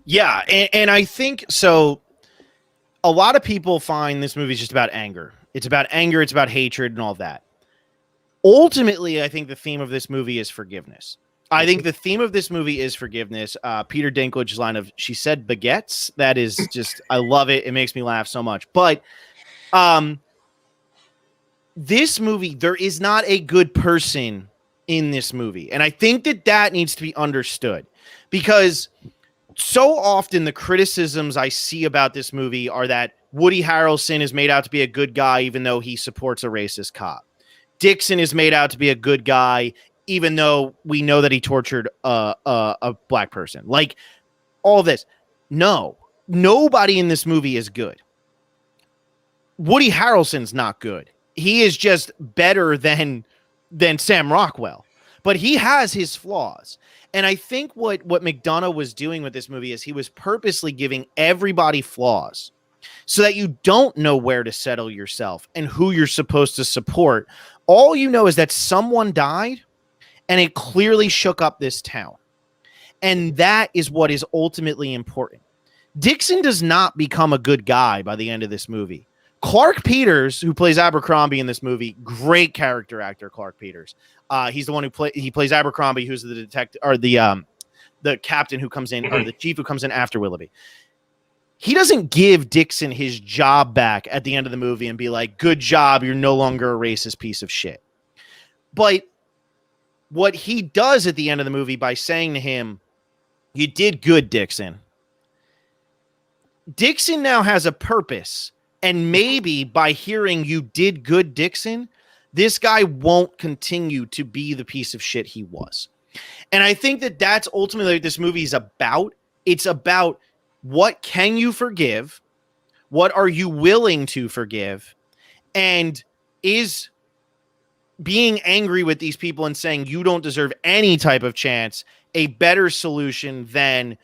Yeah, and I think so. A lot of people find this movie is just about anger. It's about anger. It's about hatred and all that. Ultimately, I think the theme of this movie is forgiveness. I think the theme of this movie is forgiveness. Peter Dinklage's line of "She said baguettes." That is just, I love it. It makes me laugh so much. But this movie, there is not a good person in this movie, and I think that needs to be understood, because so often the criticisms I see about this movie are that Woody Harrelson is made out to be a good guy even though he supports a racist cop. Dixon is made out to be a good guy even though we know that he tortured a black person. Like, all this. No, nobody in this movie is good. Woody Harrelson's not good. He is just better than Sam Rockwell, but he has his flaws. And I think what McDonough was doing with this movie is he was purposely giving everybody flaws so that you don't know where to settle yourself and who you're supposed to support. All you know is that someone died and it clearly shook up this town. And that is what is ultimately important. Dixon does not become a good guy by the end of this movie. Clark Peters, who plays Abercrombie in this movie, great character actor, Clark Peters. He's the one who plays Abercrombie, who's the detective, or the captain who comes in, or the chief who comes in after Willoughby. He doesn't give Dixon his job back at the end of the movie and be like, "Good job, you're no longer a racist piece of shit." But what he does at the end of the movie by saying to him, "You did good, Dixon." Dixon now has a purpose. And maybe by hearing "you did good, Dixon," this guy won't continue to be the piece of shit he was. And I think that's ultimately what this movie is about. It's about, what can you forgive? What are you willing to forgive? And is being angry with these people and saying you don't deserve any type of chance a better solution than,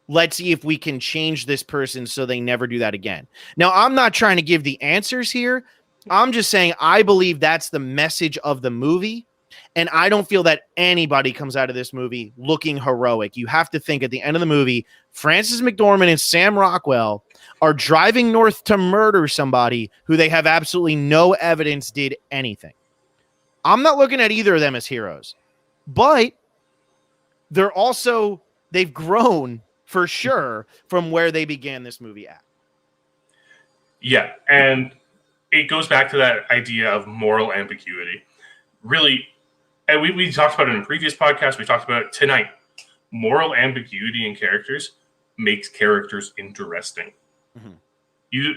let's see if we can change this person so they never do that again? Now, I'm not trying to give the answers here. I'm just saying I believe that's the message of the movie, and I don't feel that anybody comes out of this movie looking heroic. You have to think at the end of the movie, Frances McDormand and Sam Rockwell are driving north to murder somebody who they have absolutely no evidence did anything. I'm not looking at either of them as heroes, but they've grown for sure from where they began this movie at. Yeah, and it goes back to that idea of moral ambiguity. Really, and we talked about it in a previous podcast, we talked about it tonight. Moral ambiguity in characters makes characters interesting. Mm-hmm.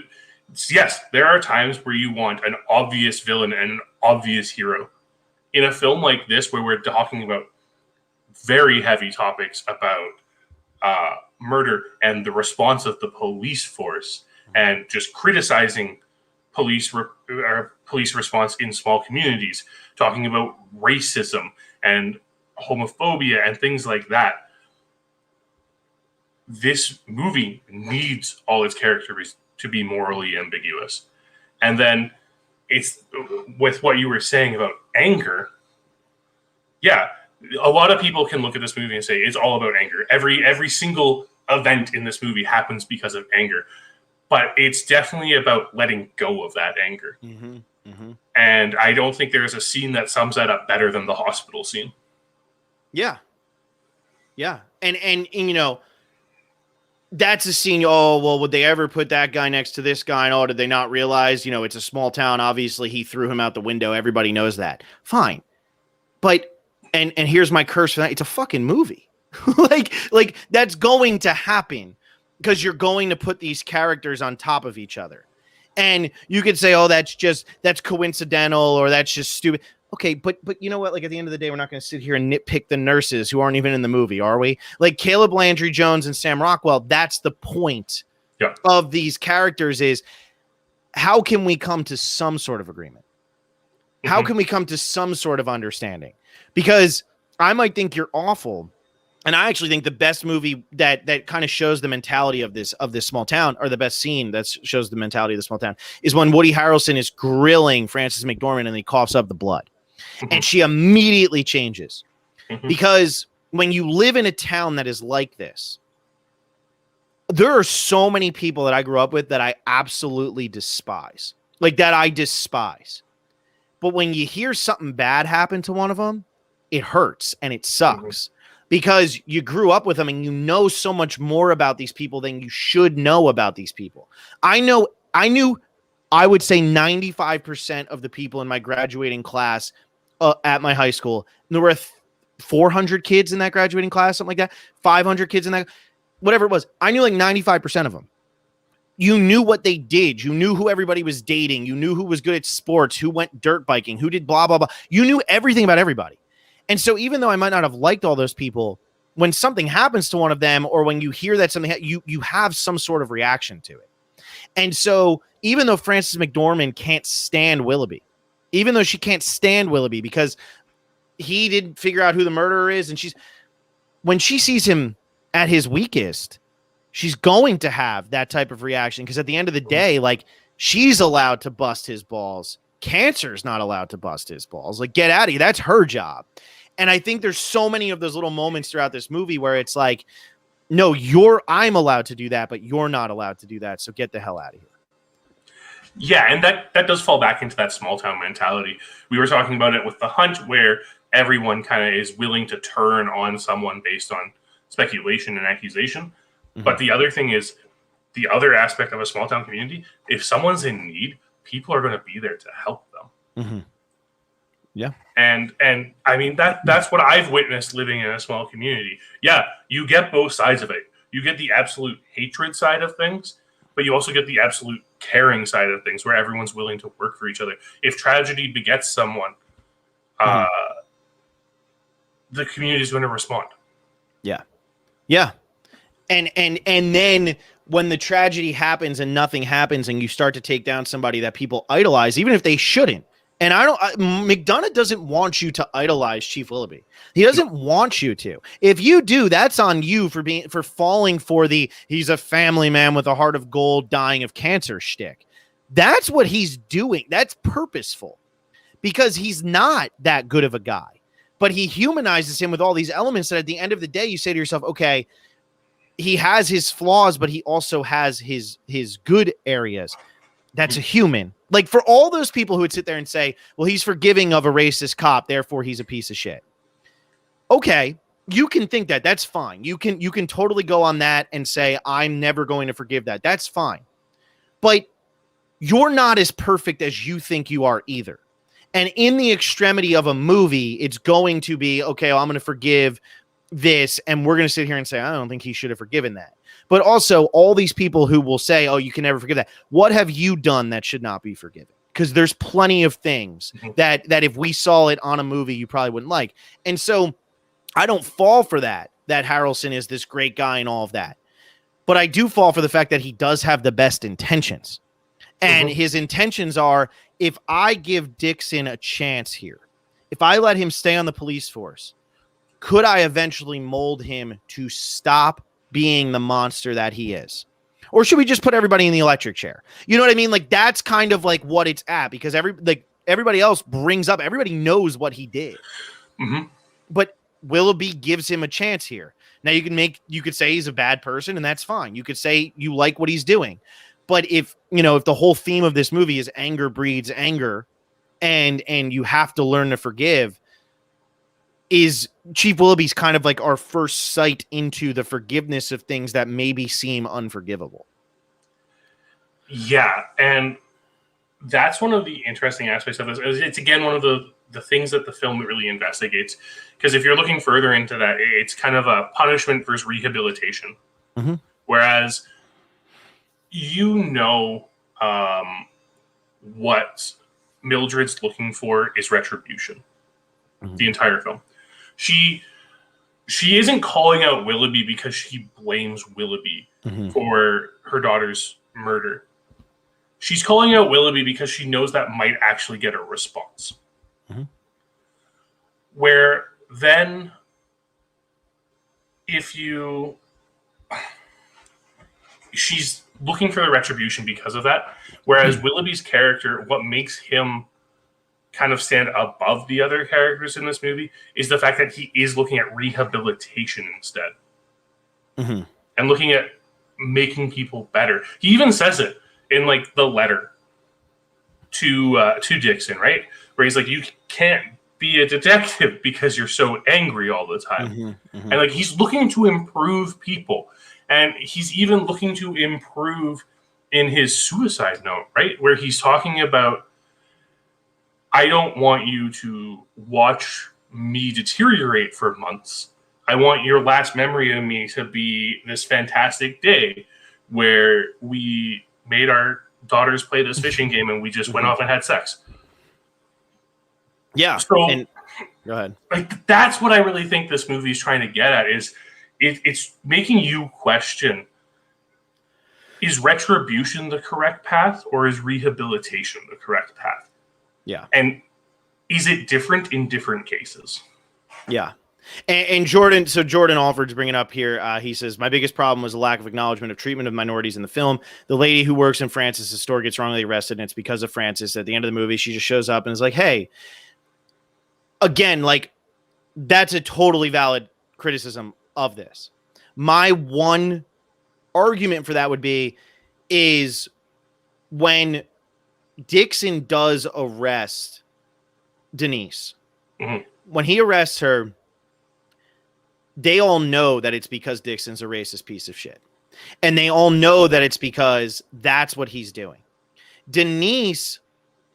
Yes, there are times where you want an obvious villain and an obvious hero. In a film like this, where we're talking about very heavy topics about murder and the response of the police force, and just criticizing police response in small communities, talking about racism and homophobia and things like that. This movie needs all its characters to be morally ambiguous. And then it's with what you were saying about anger. Yeah, a lot of people can look at this movie and say it's all about anger. Every single event in this movie happens because of anger. But it's definitely about letting go of that anger. Mm-hmm, mm-hmm. And I don't think there's a scene that sums that up better than the hospital scene. Yeah. Yeah. And you know, that's a scene. Oh, well, would they ever put that guy next to this guy? And oh, did they not realize, you know, it's a small town. Obviously, he threw him out the window. Everybody knows that. Fine. But, and here's my curse for that. It's a fucking movie. like that's going to happen because you're going to put these characters on top of each other. And you could say, oh, that's coincidental, or that's just stupid. Okay, but you know what? Like, at the end of the day, we're not going to sit here and nitpick the nurses who aren't even in the movie, are we? Like, Caleb Landry Jones and Sam Rockwell, that's the point of these characters, is how can we come to some sort of agreement? How can we come to some sort of understanding? Because I might think you're awful, And I actually think the best movie that kind of shows the mentality of this small town, or the best scene that shows the mentality of the small town, is when Woody Harrelson is grilling Frances McDormand and he coughs up the blood. And she immediately changes. Because when you live in a town that is like this, there are so many people that I grew up with that I absolutely despise. Like, that I despise. But when you hear something bad happen to one of them, it hurts and it sucks. Because you grew up with them and you know so much more about these people than you should know about these people. I knew, I would say 95% of the people in my graduating class at my high school. And there were 400 kids in that graduating class, something like that, 500 kids in that, whatever it was. I knew like 95% of them. You knew what they did. You knew who everybody was dating. You knew who was good at sports, who went dirt biking, who did blah, blah, blah. You knew everything about everybody. And so even though I might not have liked all those people, when something happens to one of them, or when you hear that something, you have some sort of reaction to it. And so even though Frances McDormand can't stand Willoughby, even though she can't stand Willoughby because he didn't figure out who the murderer is, and when she sees him at his weakest, she's going to have that type of reaction, because at the end of the day, like, she's allowed to bust his balls. Cancer's not allowed to bust his balls. Like, get out of here. That's her job. And I think there's so many of those little moments throughout this movie where it's like, no, I'm allowed to do that, but you're not allowed to do that. So get the hell out of here. Yeah, and that does fall back into that small town mentality. We were talking about it with The Hunt, where everyone kind of is willing to turn on someone based on speculation and accusation. But the other thing is, the other aspect of a small town community, if someone's in need, people are going to be there to help them. Yeah. And I mean, that's what I've witnessed living in a small community. Yeah, you get both sides of it. You get the absolute hatred side of things, but you also get the absolute caring side of things, where everyone's willing to work for each other. If tragedy begets someone, the community is going to respond. Yeah. Yeah. And then when the tragedy happens and nothing happens, and you start to take down somebody that people idolize, even if they shouldn't. And McDonough doesn't want you to idolize Chief Willoughby. He doesn't want you to. If you do, that's on you for falling for he's a family man with a heart of gold dying of cancer shtick. That's what he's doing. That's purposeful, because he's not that good of a guy, but he humanizes him with all these elements that at the end of the day, you say to yourself, okay, he has his flaws, but he also has his good areas. That's a human. Like, for all those people who would sit there and say, well, he's forgiving of a racist cop, therefore he's a piece of shit. Okay, you can think that. That's fine. You can totally go on that and say, I'm never going to forgive that. That's fine. But you're not as perfect as you think you are either. And in the extremity of a movie, it's going to be, okay, well, I'm going to forgive this, and we're going to sit here and say, I don't think he should have forgiven that. But also, all these people who will say, oh, you can never forgive that. What have you done that should not be forgiven? Because there's plenty of things that if we saw it on a movie, you probably wouldn't like. And so I don't fall for that Harrelson is this great guy and all of that. But I do fall for the fact that he does have the best intentions. And his intentions are, if I give Dixon a chance here, if I let him stay on the police force, could I eventually mold him to stop being the monster that he is? Or should we just put everybody in the electric chair? You know what I mean? Like, that's kind of like what it's at, because everybody else brings up, everybody knows what he did. But Willoughby gives him a chance here. Now you could say he's a bad person, and that's fine. You could say you like what he's doing. But if the whole theme of this movie is anger breeds anger, and you have to learn to forgive, is Chief Willoughby's kind of like our first sight into the forgiveness of things that maybe seem unforgivable. Yeah, and that's one of the interesting aspects of this. It's, again, one of the things that the film really investigates. Because if you're looking further into that, it's kind of a punishment versus rehabilitation. Whereas, what Mildred's looking for is retribution. The entire film. She isn't calling out Willoughby because she blames Willoughby for her daughter's murder. She's calling out Willoughby because she knows that might actually get a response. Where then if you, she's looking for the retribution because of that. Whereas Willoughby's character, what makes him kind of stand above the other characters in this movie is the fact that he is looking at rehabilitation instead. Mm-hmm. And looking at making people better. He even says it in like the letter to Dixon, right? Where he's like, you can't be a detective because you're so angry all the time. Mm-hmm. Mm-hmm. And like he's looking to improve people. And he's even looking to improve in his suicide note, right? Where he's talking about, I don't want you to watch me deteriorate for months. I want your last memory of me to be this fantastic day where we made our daughters play this fishing game and we just went off and had sex. Yeah. So go ahead. Like that's what I really think this movie is trying to get at is it's making you question, is retribution the correct path or is rehabilitation the correct path? Yeah. And is it different in different cases? Yeah. And Jordan Alford's bringing up here. He says, my biggest problem was the lack of acknowledgement of treatment of minorities in the film. The lady who works in Francis's store gets wrongly arrested, and it's because of Francis. At the end of the movie, she just shows up and is like, hey, again, like that's a totally valid criticism of this. My one argument for that would be is when Dixon does arrest Denise, when he arrests her, they all know that it's because Dixon's a racist piece of shit. And they all know that it's because that's what he's doing. Denise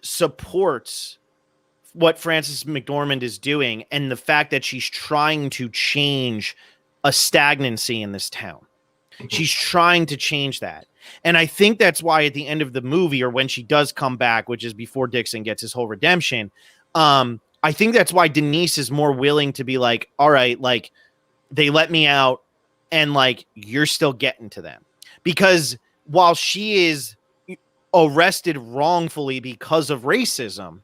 supports what Frances McDormand is doing and the fact that she's trying to change a stagnancy in this town. She's trying to change that. And I think that's why at the end of the movie, or when she does come back, which is before Dixon gets his whole redemption, I think that's why Denise is more willing to be like, all right, like, they let me out and like you're still getting to them, because while she is arrested wrongfully because of racism,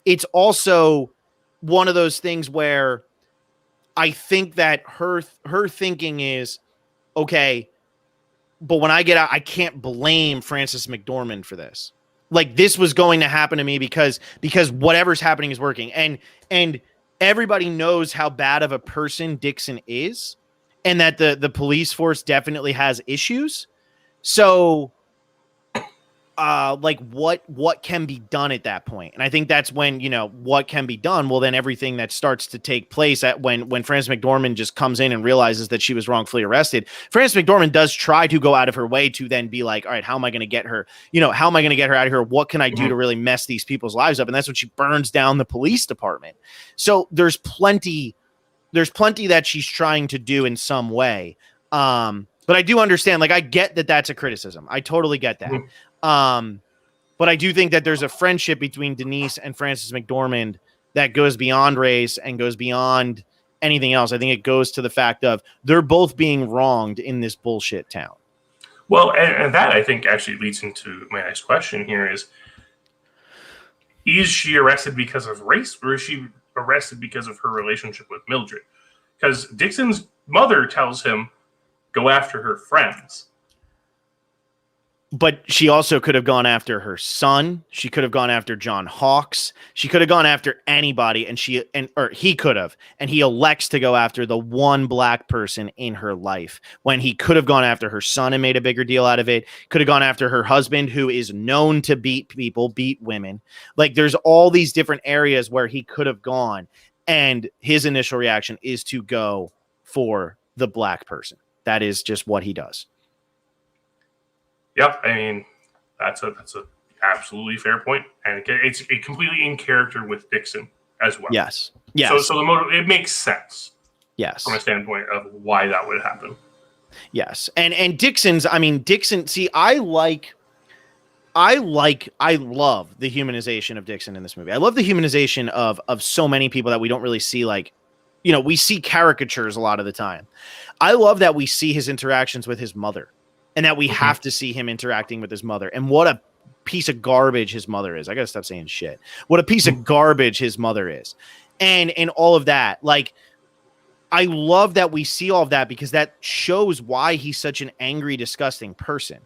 it's also one of those things where I think that her thinking is, okay, but when I get out, I can't blame Frances McDormand for this. Like this was going to happen to me because whatever's happening is working. And everybody knows how bad of a person Dixon is and that the police force definitely has issues. So like what can be done at that point? And I think that's when, you know, what can be done. Well, then everything that starts to take place at when Frances McDormand just comes in and realizes that she was wrongfully arrested. Frances McDormand does try to go out of her way to then be like, all right, how am I going to get her? You know, how am I going to get her out of here? What can I do to really mess these people's lives up? And that's when she burns down the police department. So there's plenty that she's trying to do in some way. But I do understand, like, I get that that's a criticism. I totally get that. But I do think that there's a friendship between Denise and Frances McDormand that goes beyond race and goes beyond anything else. I think it goes to the fact of they're both being wronged in this bullshit town. Well, and that I think actually leads into my next question here is she arrested because of race or is she arrested because of her relationship with Mildred? Because Dixon's mother tells him, go after her friends. But she also could have gone after her son. She could have gone after John Hawkes. She could have gone after anybody, or he could have. And he elects to go after the one black person in her life when he could have gone after her son and made a bigger deal out of it. Could have gone after her husband, who is known to beat people, beat women. Like there's all these different areas where he could have gone. And his initial reaction is to go for the black person. That is just what he does. Yep, I mean that's a absolutely fair point, and it's completely in character with Dixon as well. Yes. So the motive, it makes sense. Yes. From a standpoint of why that would happen. Yes, and Dixon's. I mean, Dixon. See, I love the humanization of Dixon in this movie. I love the humanization of so many people that we don't really see. Like, you know, we see caricatures a lot of the time. I love that we see his interactions with his mother. And that we have to see him interacting with his mother. And what a piece of garbage his mother is. I got to stop saying shit. What a piece of garbage his mother is. And all of that. Like, I love that we see all of that because that shows why he's such an angry, disgusting person.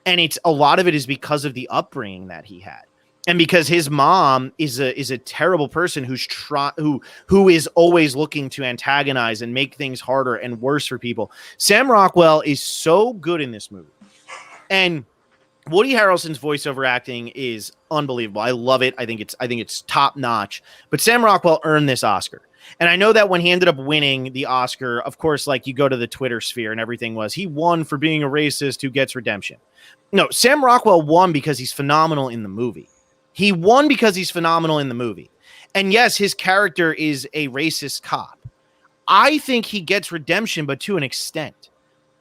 And it's a lot of it is because of the upbringing that he had. And because his mom is a terrible person who is always looking to antagonize and make things harder and worse for people. Sam Rockwell is so good in this movie. And Woody Harrelson's voiceover acting is unbelievable. I love it. I think it's top notch. But Sam Rockwell earned this Oscar. And I know that when he ended up winning the Oscar, of course, like you go to the Twitter sphere and everything was he won for being a racist who gets redemption. No, Sam Rockwell won because he's phenomenal in the movie. He won because he's phenomenal in the movie. And yes, his character is a racist cop. I think he gets redemption, but to an extent.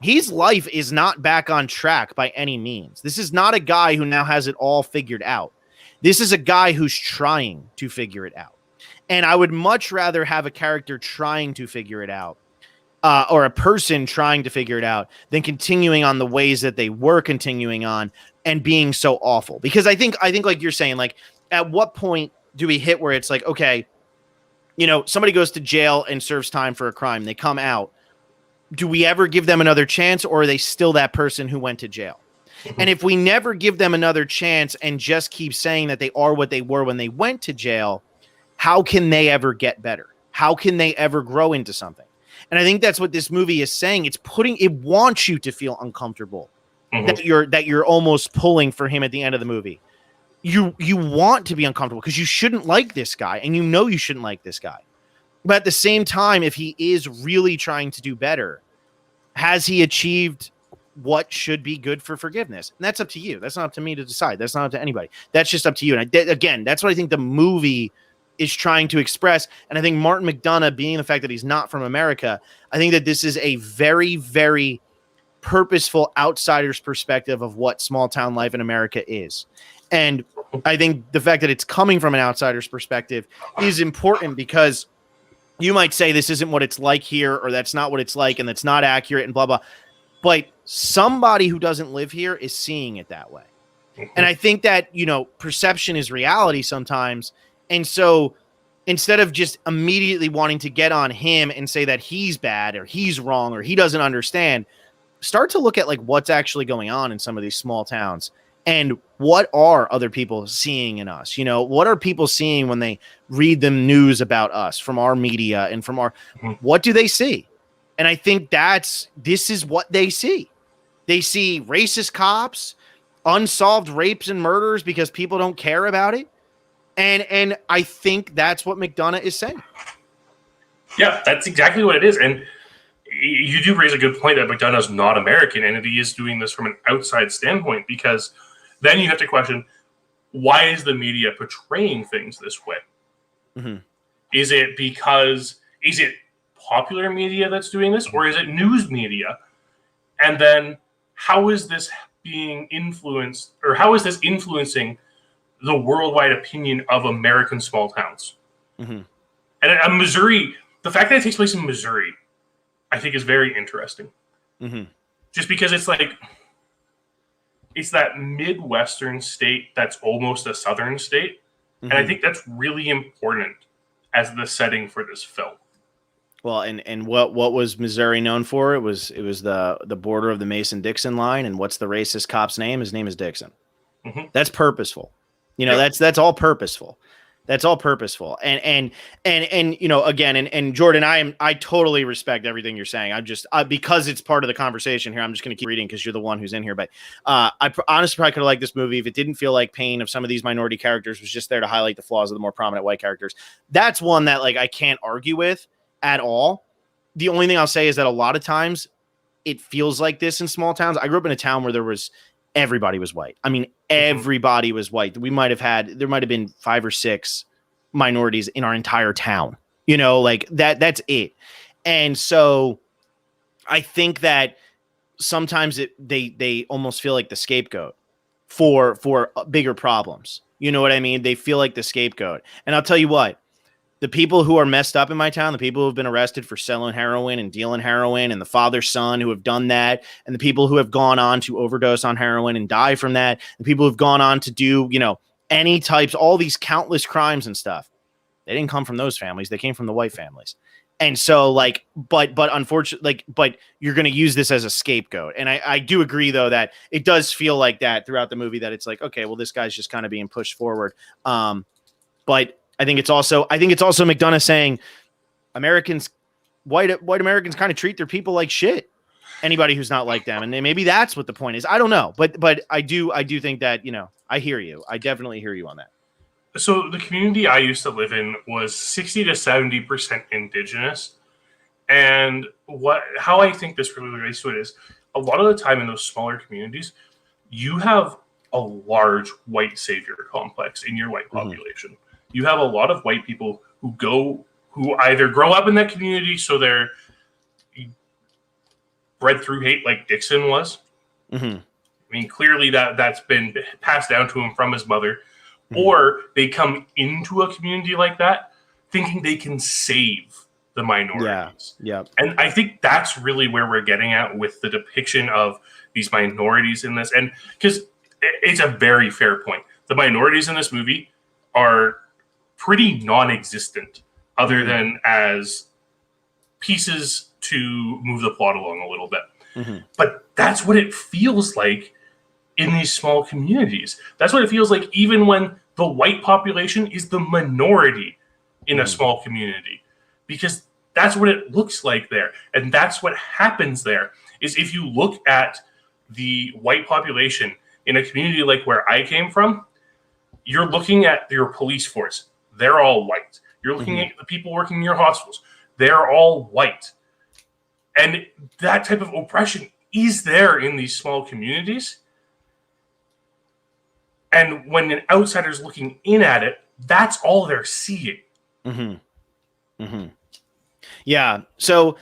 His life is not back on track by any means. This is not a guy who now has it all figured out. This is a guy who's trying to figure it out. And I would much rather have a character trying to figure it out or a person trying to figure it out than continuing on the ways that they were continuing on and being so awful. Because I think like you're saying, like, at what point do we hit where it's like, okay, you know, somebody goes to jail and serves time for a crime. They come out. Do we ever give them another chance, or are they still that person who went to jail? And if we never give them another chance and just keep saying that they are what they were when they went to jail, how can they ever get better? How can they ever grow into something? And I think that's what this movie is saying. It wants you to feel uncomfortable, that you're almost pulling for him at the end of the movie. You want to be uncomfortable because you shouldn't like this guy, and you know you shouldn't like this guy. But at the same time, if he is really trying to do better, has he achieved what should be good for forgiveness? And that's up to you. That's not up to me to decide. That's not up to anybody. That's just up to you. And again, that's what I think the movie is trying to express. And I think Martin McDonagh, being the fact that he's not from America, I think that this is a very, very purposeful outsider's perspective of what small town life in America is. And I think the fact that it's coming from an outsider's perspective is important because you might say this isn't what it's like here, or that's not what it's like, and that's not accurate and blah, blah. But somebody who doesn't live here is seeing it that way. And I think that, you know, perception is reality sometimes. And so instead of just immediately wanting to get on him and say that he's bad or he's wrong or he doesn't understand, start to look at like what's actually going on in some of these small towns and what are other people seeing in us? You know, what are people seeing when they read the news about us from our media and from our, what do they see? And I think this is what they see. They see racist cops, unsolved rapes and murders because people don't care about it. And I think that's what McDonagh is saying. Yeah, that's exactly what it is. And you do raise a good point that McDonagh's not American, and he is doing this from an outside standpoint, because then you have to question, why is the media portraying things this way? Mm-hmm. Is it popular media that's doing this, or is it news media? And then how is this being influenced, or how is this influencing the worldwide opinion of American small towns? Mm-hmm. And Missouri, the fact that it takes place in Missouri, I think is very interesting. Mm-hmm. Just because it's like, it's that Midwestern state that's almost a Southern state. Mm-hmm. And I think that's really important as the setting for this film. Well, and what was Missouri known for? It was the border of the Mason-Dixon line. And what's the racist cop's name? His name is Dixon. Mm-hmm. That's purposeful. You know, that's all purposeful. That's all purposeful. And you know, again, and Jordan, I totally respect everything you're saying. I'm just because it's part of the conversation here, I'm just going to keep reading because you're the one who's in here. But I honestly probably could have liked this movie if it didn't feel like pain of some of these minority characters was just there to highlight the flaws of the more prominent white characters. That's one that like I can't argue with at all. The only thing I'll say is that a lot of times it feels like this in small towns. I grew up in a town where everybody was white. I mean, everybody was white. There might have been 5 or 6 minorities in our entire town, you know, like that's it. And so I think that sometimes they almost feel like the scapegoat for bigger problems. You know what I mean? They feel like the scapegoat. And I'll tell you what, the people who are messed up in my town, the people who have been arrested for selling heroin and dealing heroin, and the father-son who have done that, and the people who have gone on to overdose on heroin and die from that, the people who've gone on to do, you know, any types, all these countless crimes and stuff, they didn't come from those families. They came from the white families. And so like, but unfortunately, like, but you're going to use this as a scapegoat. And I do agree though, that it does feel like that throughout the movie, that it's like, okay, well, this guy's just kind of being pushed forward. But I think it's also McDonough saying white Americans kind of treat their people like shit. Anybody who's not like them. And maybe that's what the point is. I don't know. But I do think that, you know, I hear you. I definitely hear you on that. So the community I used to live in was 60 to 70% indigenous. And how I think this really relates to it is a lot of the time in those smaller communities, you have a large white savior complex in your white population. Mm-hmm. You have a lot of white people who either grow up in that community, so they're bred through hate like Dixon was. Mm-hmm. I mean, clearly that's been passed down to him from his mother. Mm-hmm. Or they come into a community like that thinking they can save the minorities. Yeah. And I think that's really where we're getting at with the depiction of these minorities in this. And because it's a very fair point. The minorities in this movie are pretty non-existent other than as pieces to move the plot along a little bit. Mm-hmm. But that's what it feels like in these small communities. That's what it feels like even when the white population is the minority in a small community. Because that's what it looks like there. And that's what happens there, is if you look at the white population in a community like where I came from, you're looking at your police force. They're all white. You're looking at the people working in your hospitals. They're all white. And that type of oppression is there in these small communities. And when an outsider's looking in at it, that's all they're seeing. Mm-hmm. Mm-hmm. Yeah. So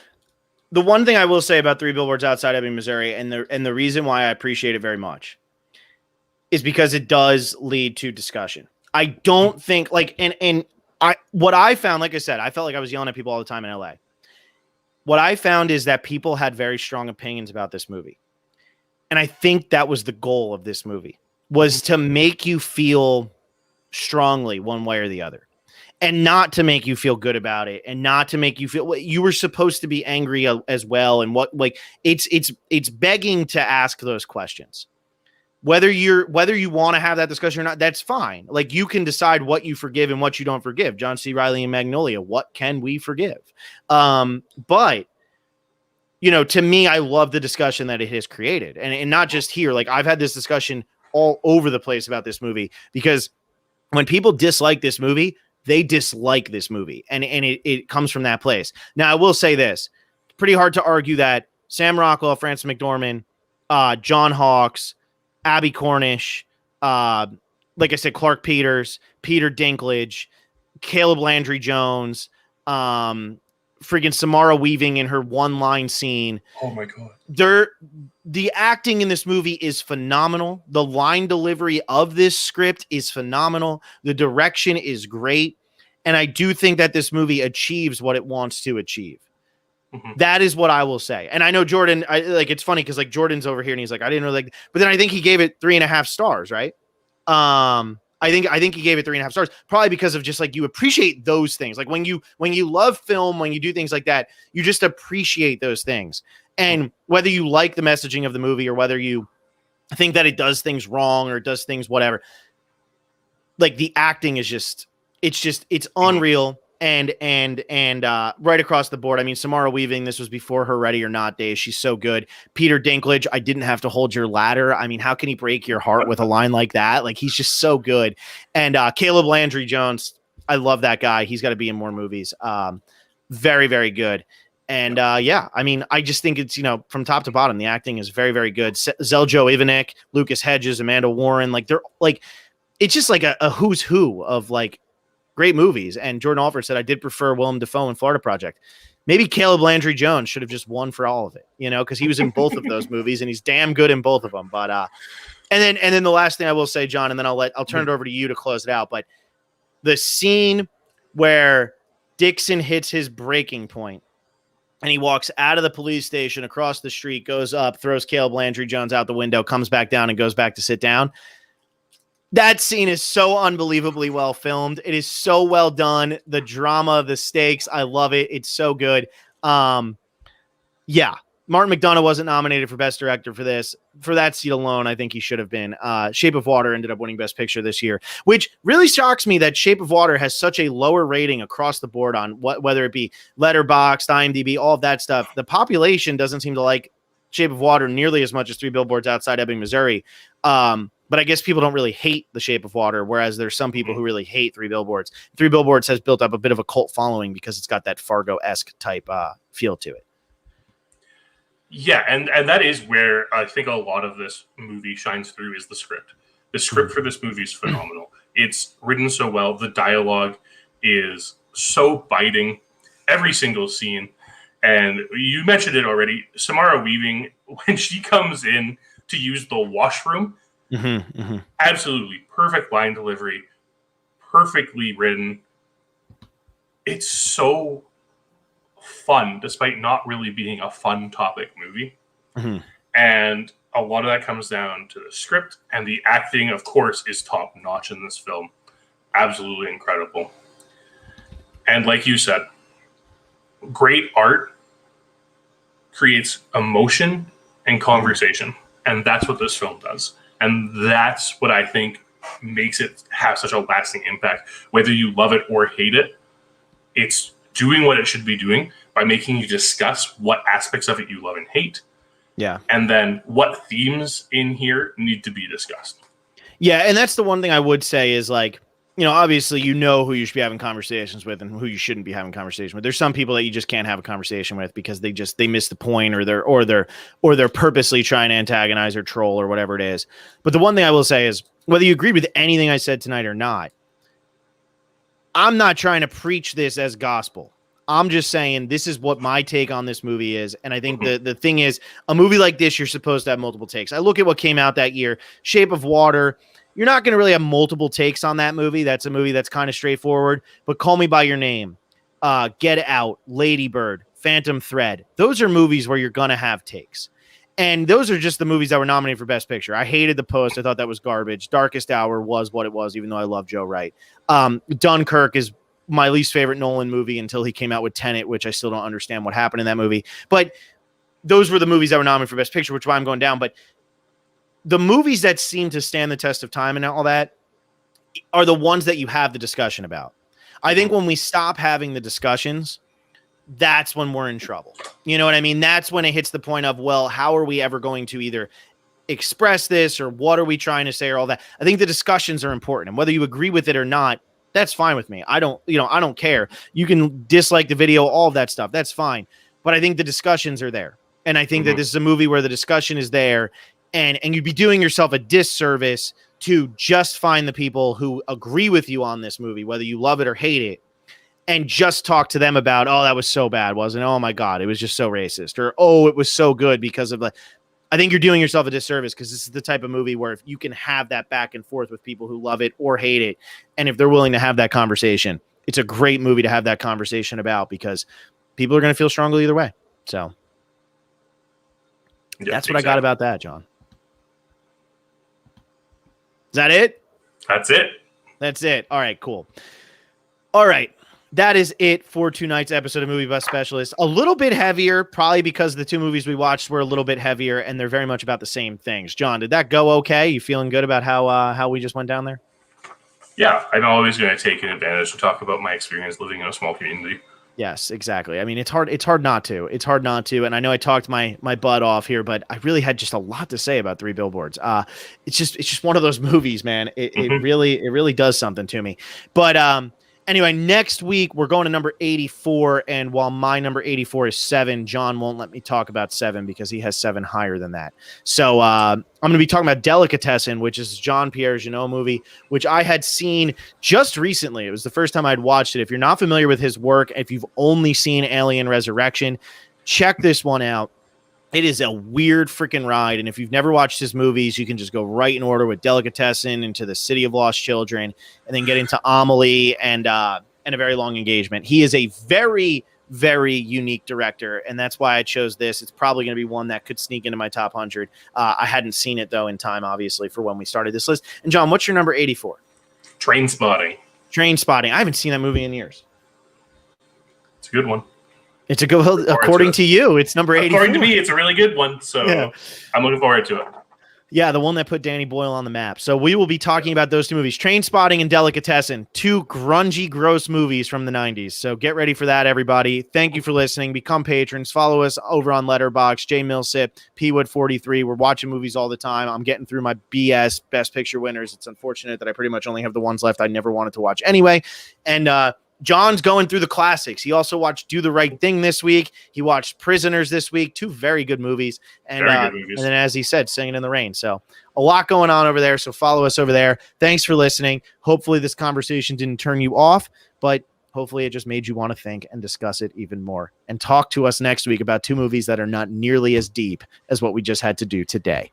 the one thing I will say about Three Billboards Outside Ebbing, Missouri, and the reason why I appreciate it very much is because it does lead to discussion. I don't think what I found, like I said, I felt like I was yelling at people all the time in LA. What I found is that people had very strong opinions about this movie. And I think that was the goal of this movie, was to make you feel strongly one way or the other, and not to make you feel good about it, and not to make you feel you were supposed to be angry as well. And it's begging to ask those questions. Whether you want to have that discussion or not, that's fine. Like, you can decide what you forgive and what you don't forgive. John C. Reilly and Magnolia, what can we forgive? But you know, to me, I love the discussion that it has created, and not just here. Like, I've had this discussion all over the place about this movie, because when people dislike this movie, they dislike this movie, and it comes from that place. Now, I will say this: it's pretty hard to argue that Sam Rockwell, Frances McDormand, John Hawkes, Abby Cornish, like I said, Clark Peters, Peter Dinklage, Caleb Landry Jones, friggin' Samara Weaving in her one-line scene. Oh my God. The acting in this movie is phenomenal. The line delivery of this script is phenomenal. The direction is great. And I do think that this movie achieves what it wants to achieve. Mm-hmm. That is what I will say. And I know Jordan, it's funny because like Jordan's over here and he's like, I didn't know, like, but then I think he gave it 3.5 stars, right? I think he gave it 3.5 stars, probably because of just like, you appreciate those things. Like when you love film, when you do things like that, you just appreciate those things. And whether you like the messaging of the movie or whether you think that it does things wrong or it does things, whatever, like the acting is just, it's unreal. And right across the board. I mean, Samara Weaving, this was before her Ready or Not days. She's so good. Peter Dinklage, I didn't have to hold your ladder. I mean, how can he break your heart with a line like that? Like, he's just so good. And Caleb Landry Jones, I love that guy. He's got to be in more movies. Very, very good. And yeah, I mean, I just think it's, you know, from top to bottom, the acting is very, very good. Zeljo Ivanek, Lucas Hedges, Amanda Warren, like they're like, it's just like a who's who of like great movies. And Jordan Alford said, I did prefer Willem Dafoe in Florida Project. Maybe Caleb Landry Jones should have just won for all of it, you know, because he was in both of those movies and he's damn good in both of them. But and then the last thing I will say, John, and then I'll turn it over to you to close it out. But the scene where Dixon hits his breaking point and he walks out of the police station across the street, goes up, throws Caleb Landry Jones out the window, comes back down and goes back to sit down. That scene is so unbelievably well filmed. It is so well done. The drama, the stakes, I love it. It's so good. Yeah, Martin McDonagh wasn't nominated for Best Director for this. For that seat alone, I think he should have been. Shape of Water ended up winning Best Picture this year, which really shocks me that Shape of Water has such a lower rating across the board on whether it be Letterboxd, IMDb, all of that stuff. The population doesn't seem to like Shape of Water nearly as much as Three Billboards Outside Ebbing, Missouri. But I guess people don't really hate The Shape of Water, whereas there's some people who really hate Three Billboards. Three Billboards has built up a bit of a cult following because it's got that Fargo-esque type feel to it. Yeah, and that is where I think a lot of this movie shines through is the script. The script for this movie is phenomenal. It's written so well. The dialogue is so biting. Every single scene. And you mentioned it already. Samara Weaving, when she comes in to use the washroom, absolutely perfect line delivery, perfectly written. It's so fun, despite not really being a fun topic movie. And a lot of that comes down to the script, and the acting, of course, is top notch in this film. Absolutely incredible. And like you said, great art creates emotion and conversation. And that's what this film does. And that's what I think makes it have such a lasting impact. Whether you love it or hate it, it's doing what it should be doing by making you discuss what aspects of it you love and hate. Yeah. And then what themes in here need to be discussed. Yeah, and that's the one thing I would say is, like, you know, obviously you know who you should be having conversations with and who you shouldn't be having conversation with. There's some people that you just can't have a conversation with because they miss the point, or they're purposely trying to antagonize or troll or whatever it is. But the one thing I will say is, whether you agreed with anything I said tonight or not, I'm not trying to preach this as gospel. I'm just saying this is what my take on this movie is. And I think the thing is, a movie like this, you're supposed to have multiple takes. I look at what came out that year, Shape of Water. You're not going to really have multiple takes on that movie. That's a movie that's kind of straightforward. But Call Me By Your Name, Get Out, Lady Bird, Phantom Thread. Those are movies where you're going to have takes. And those are just the movies that were nominated for Best Picture. I hated The Post. I thought that was garbage. Darkest Hour was what it was, even though I love Joe Wright. Dunkirk is my least favorite Nolan movie until he came out with Tenet, which I still don't understand what happened in that movie. But those were the movies that were nominated for Best Picture, which is why I'm going down. But the movies that seem to stand the test of time and all that are the ones that you have the discussion about. I think when we stop having the discussions, that's when we're in trouble. You know what I mean? That's when it hits the point of, well, how are we ever going to either express this, or what are we trying to say, or all that? I think the discussions are important, and whether you agree with it or not, that's fine with me. I don't care. You can dislike the video, all of that stuff. That's fine. But I think the discussions are there. And I think that this is a movie where the discussion is there, and you'd be doing yourself a disservice to just find the people who agree with you on this movie, whether you love it or hate it, and just talk to them about, oh, that was so bad, wasn't it? Oh my God, it was just so racist. Or, oh, it was so good because of the... I think you're doing yourself a disservice, because this is the type of movie where if you can have that back and forth with people who love it or hate it, and if they're willing to have that conversation, it's a great movie to have that conversation about, because people are going to feel strongly either way. So that's what I got about that, John. Is that it? That's it. That's it. All right, cool. All right. That is it for tonight's episode of Movie Bus Specialist. A little bit heavier, probably because the two movies we watched were a little bit heavier, and they're very much about the same things. John, did that go okay? You feeling good about how we just went down there? Yeah, I'm always going to take an advantage to talk about my experience living in a small community. Yes, exactly. I mean, it's hard not to. It's hard not to. And I know I talked my butt off here, but I really had just a lot to say about Three Billboards. It's just one of those movies, man. It really does something to me. But anyway, next week we're going to number 84, and while my number 84 is 7, John won't let me talk about 7 because he has 7 higher than that. So I'm going to be talking about Delicatessen, which is Jean-Pierre Jeunet movie, which I had seen just recently. It was the first time I'd watched it. If you're not familiar with his work, if you've only seen Alien Resurrection, check this one out. It is a weird freaking ride, and if you've never watched his movies, you can just go right in order with Delicatessen into The City of Lost Children, and then get into Amelie and A Very Long Engagement. He is a very, very unique director, and that's why I chose this. It's probably going to be one that could sneak into my top 100. I hadn't seen it, though, in time, obviously, for when we started this list. And, John, what's your number 84? Trainspotting. Trainspotting. I haven't seen that movie in years. It's a good one. It's a good, according to you, it's number 84. According to me, it's a really good one, so yeah. I'm looking forward to it. Yeah, the one that put Danny Boyle on the map. So we will be talking about those two movies, Trainspotting and Delicatessen, two grungy, gross movies from the 90s. So get ready for that, everybody. Thank you for listening. Become patrons. Follow us over on Letterboxd, J Millsip, Pwood43. We're watching movies all the time. I'm getting through my BS Best Picture winners. It's unfortunate that I pretty much only have the ones left I never wanted to watch anyway. And John's going through the classics. He also watched Do the Right Thing this week. He watched Prisoners this week. Two very good movies. And, good movies. And then, as he said, Singing in the Rain. So a lot going on over there. So follow us over there. Thanks for listening. Hopefully this conversation didn't turn you off, but hopefully it just made you want to think and discuss it even more. And talk to us next week about two movies that are not nearly as deep as what we just had to do today.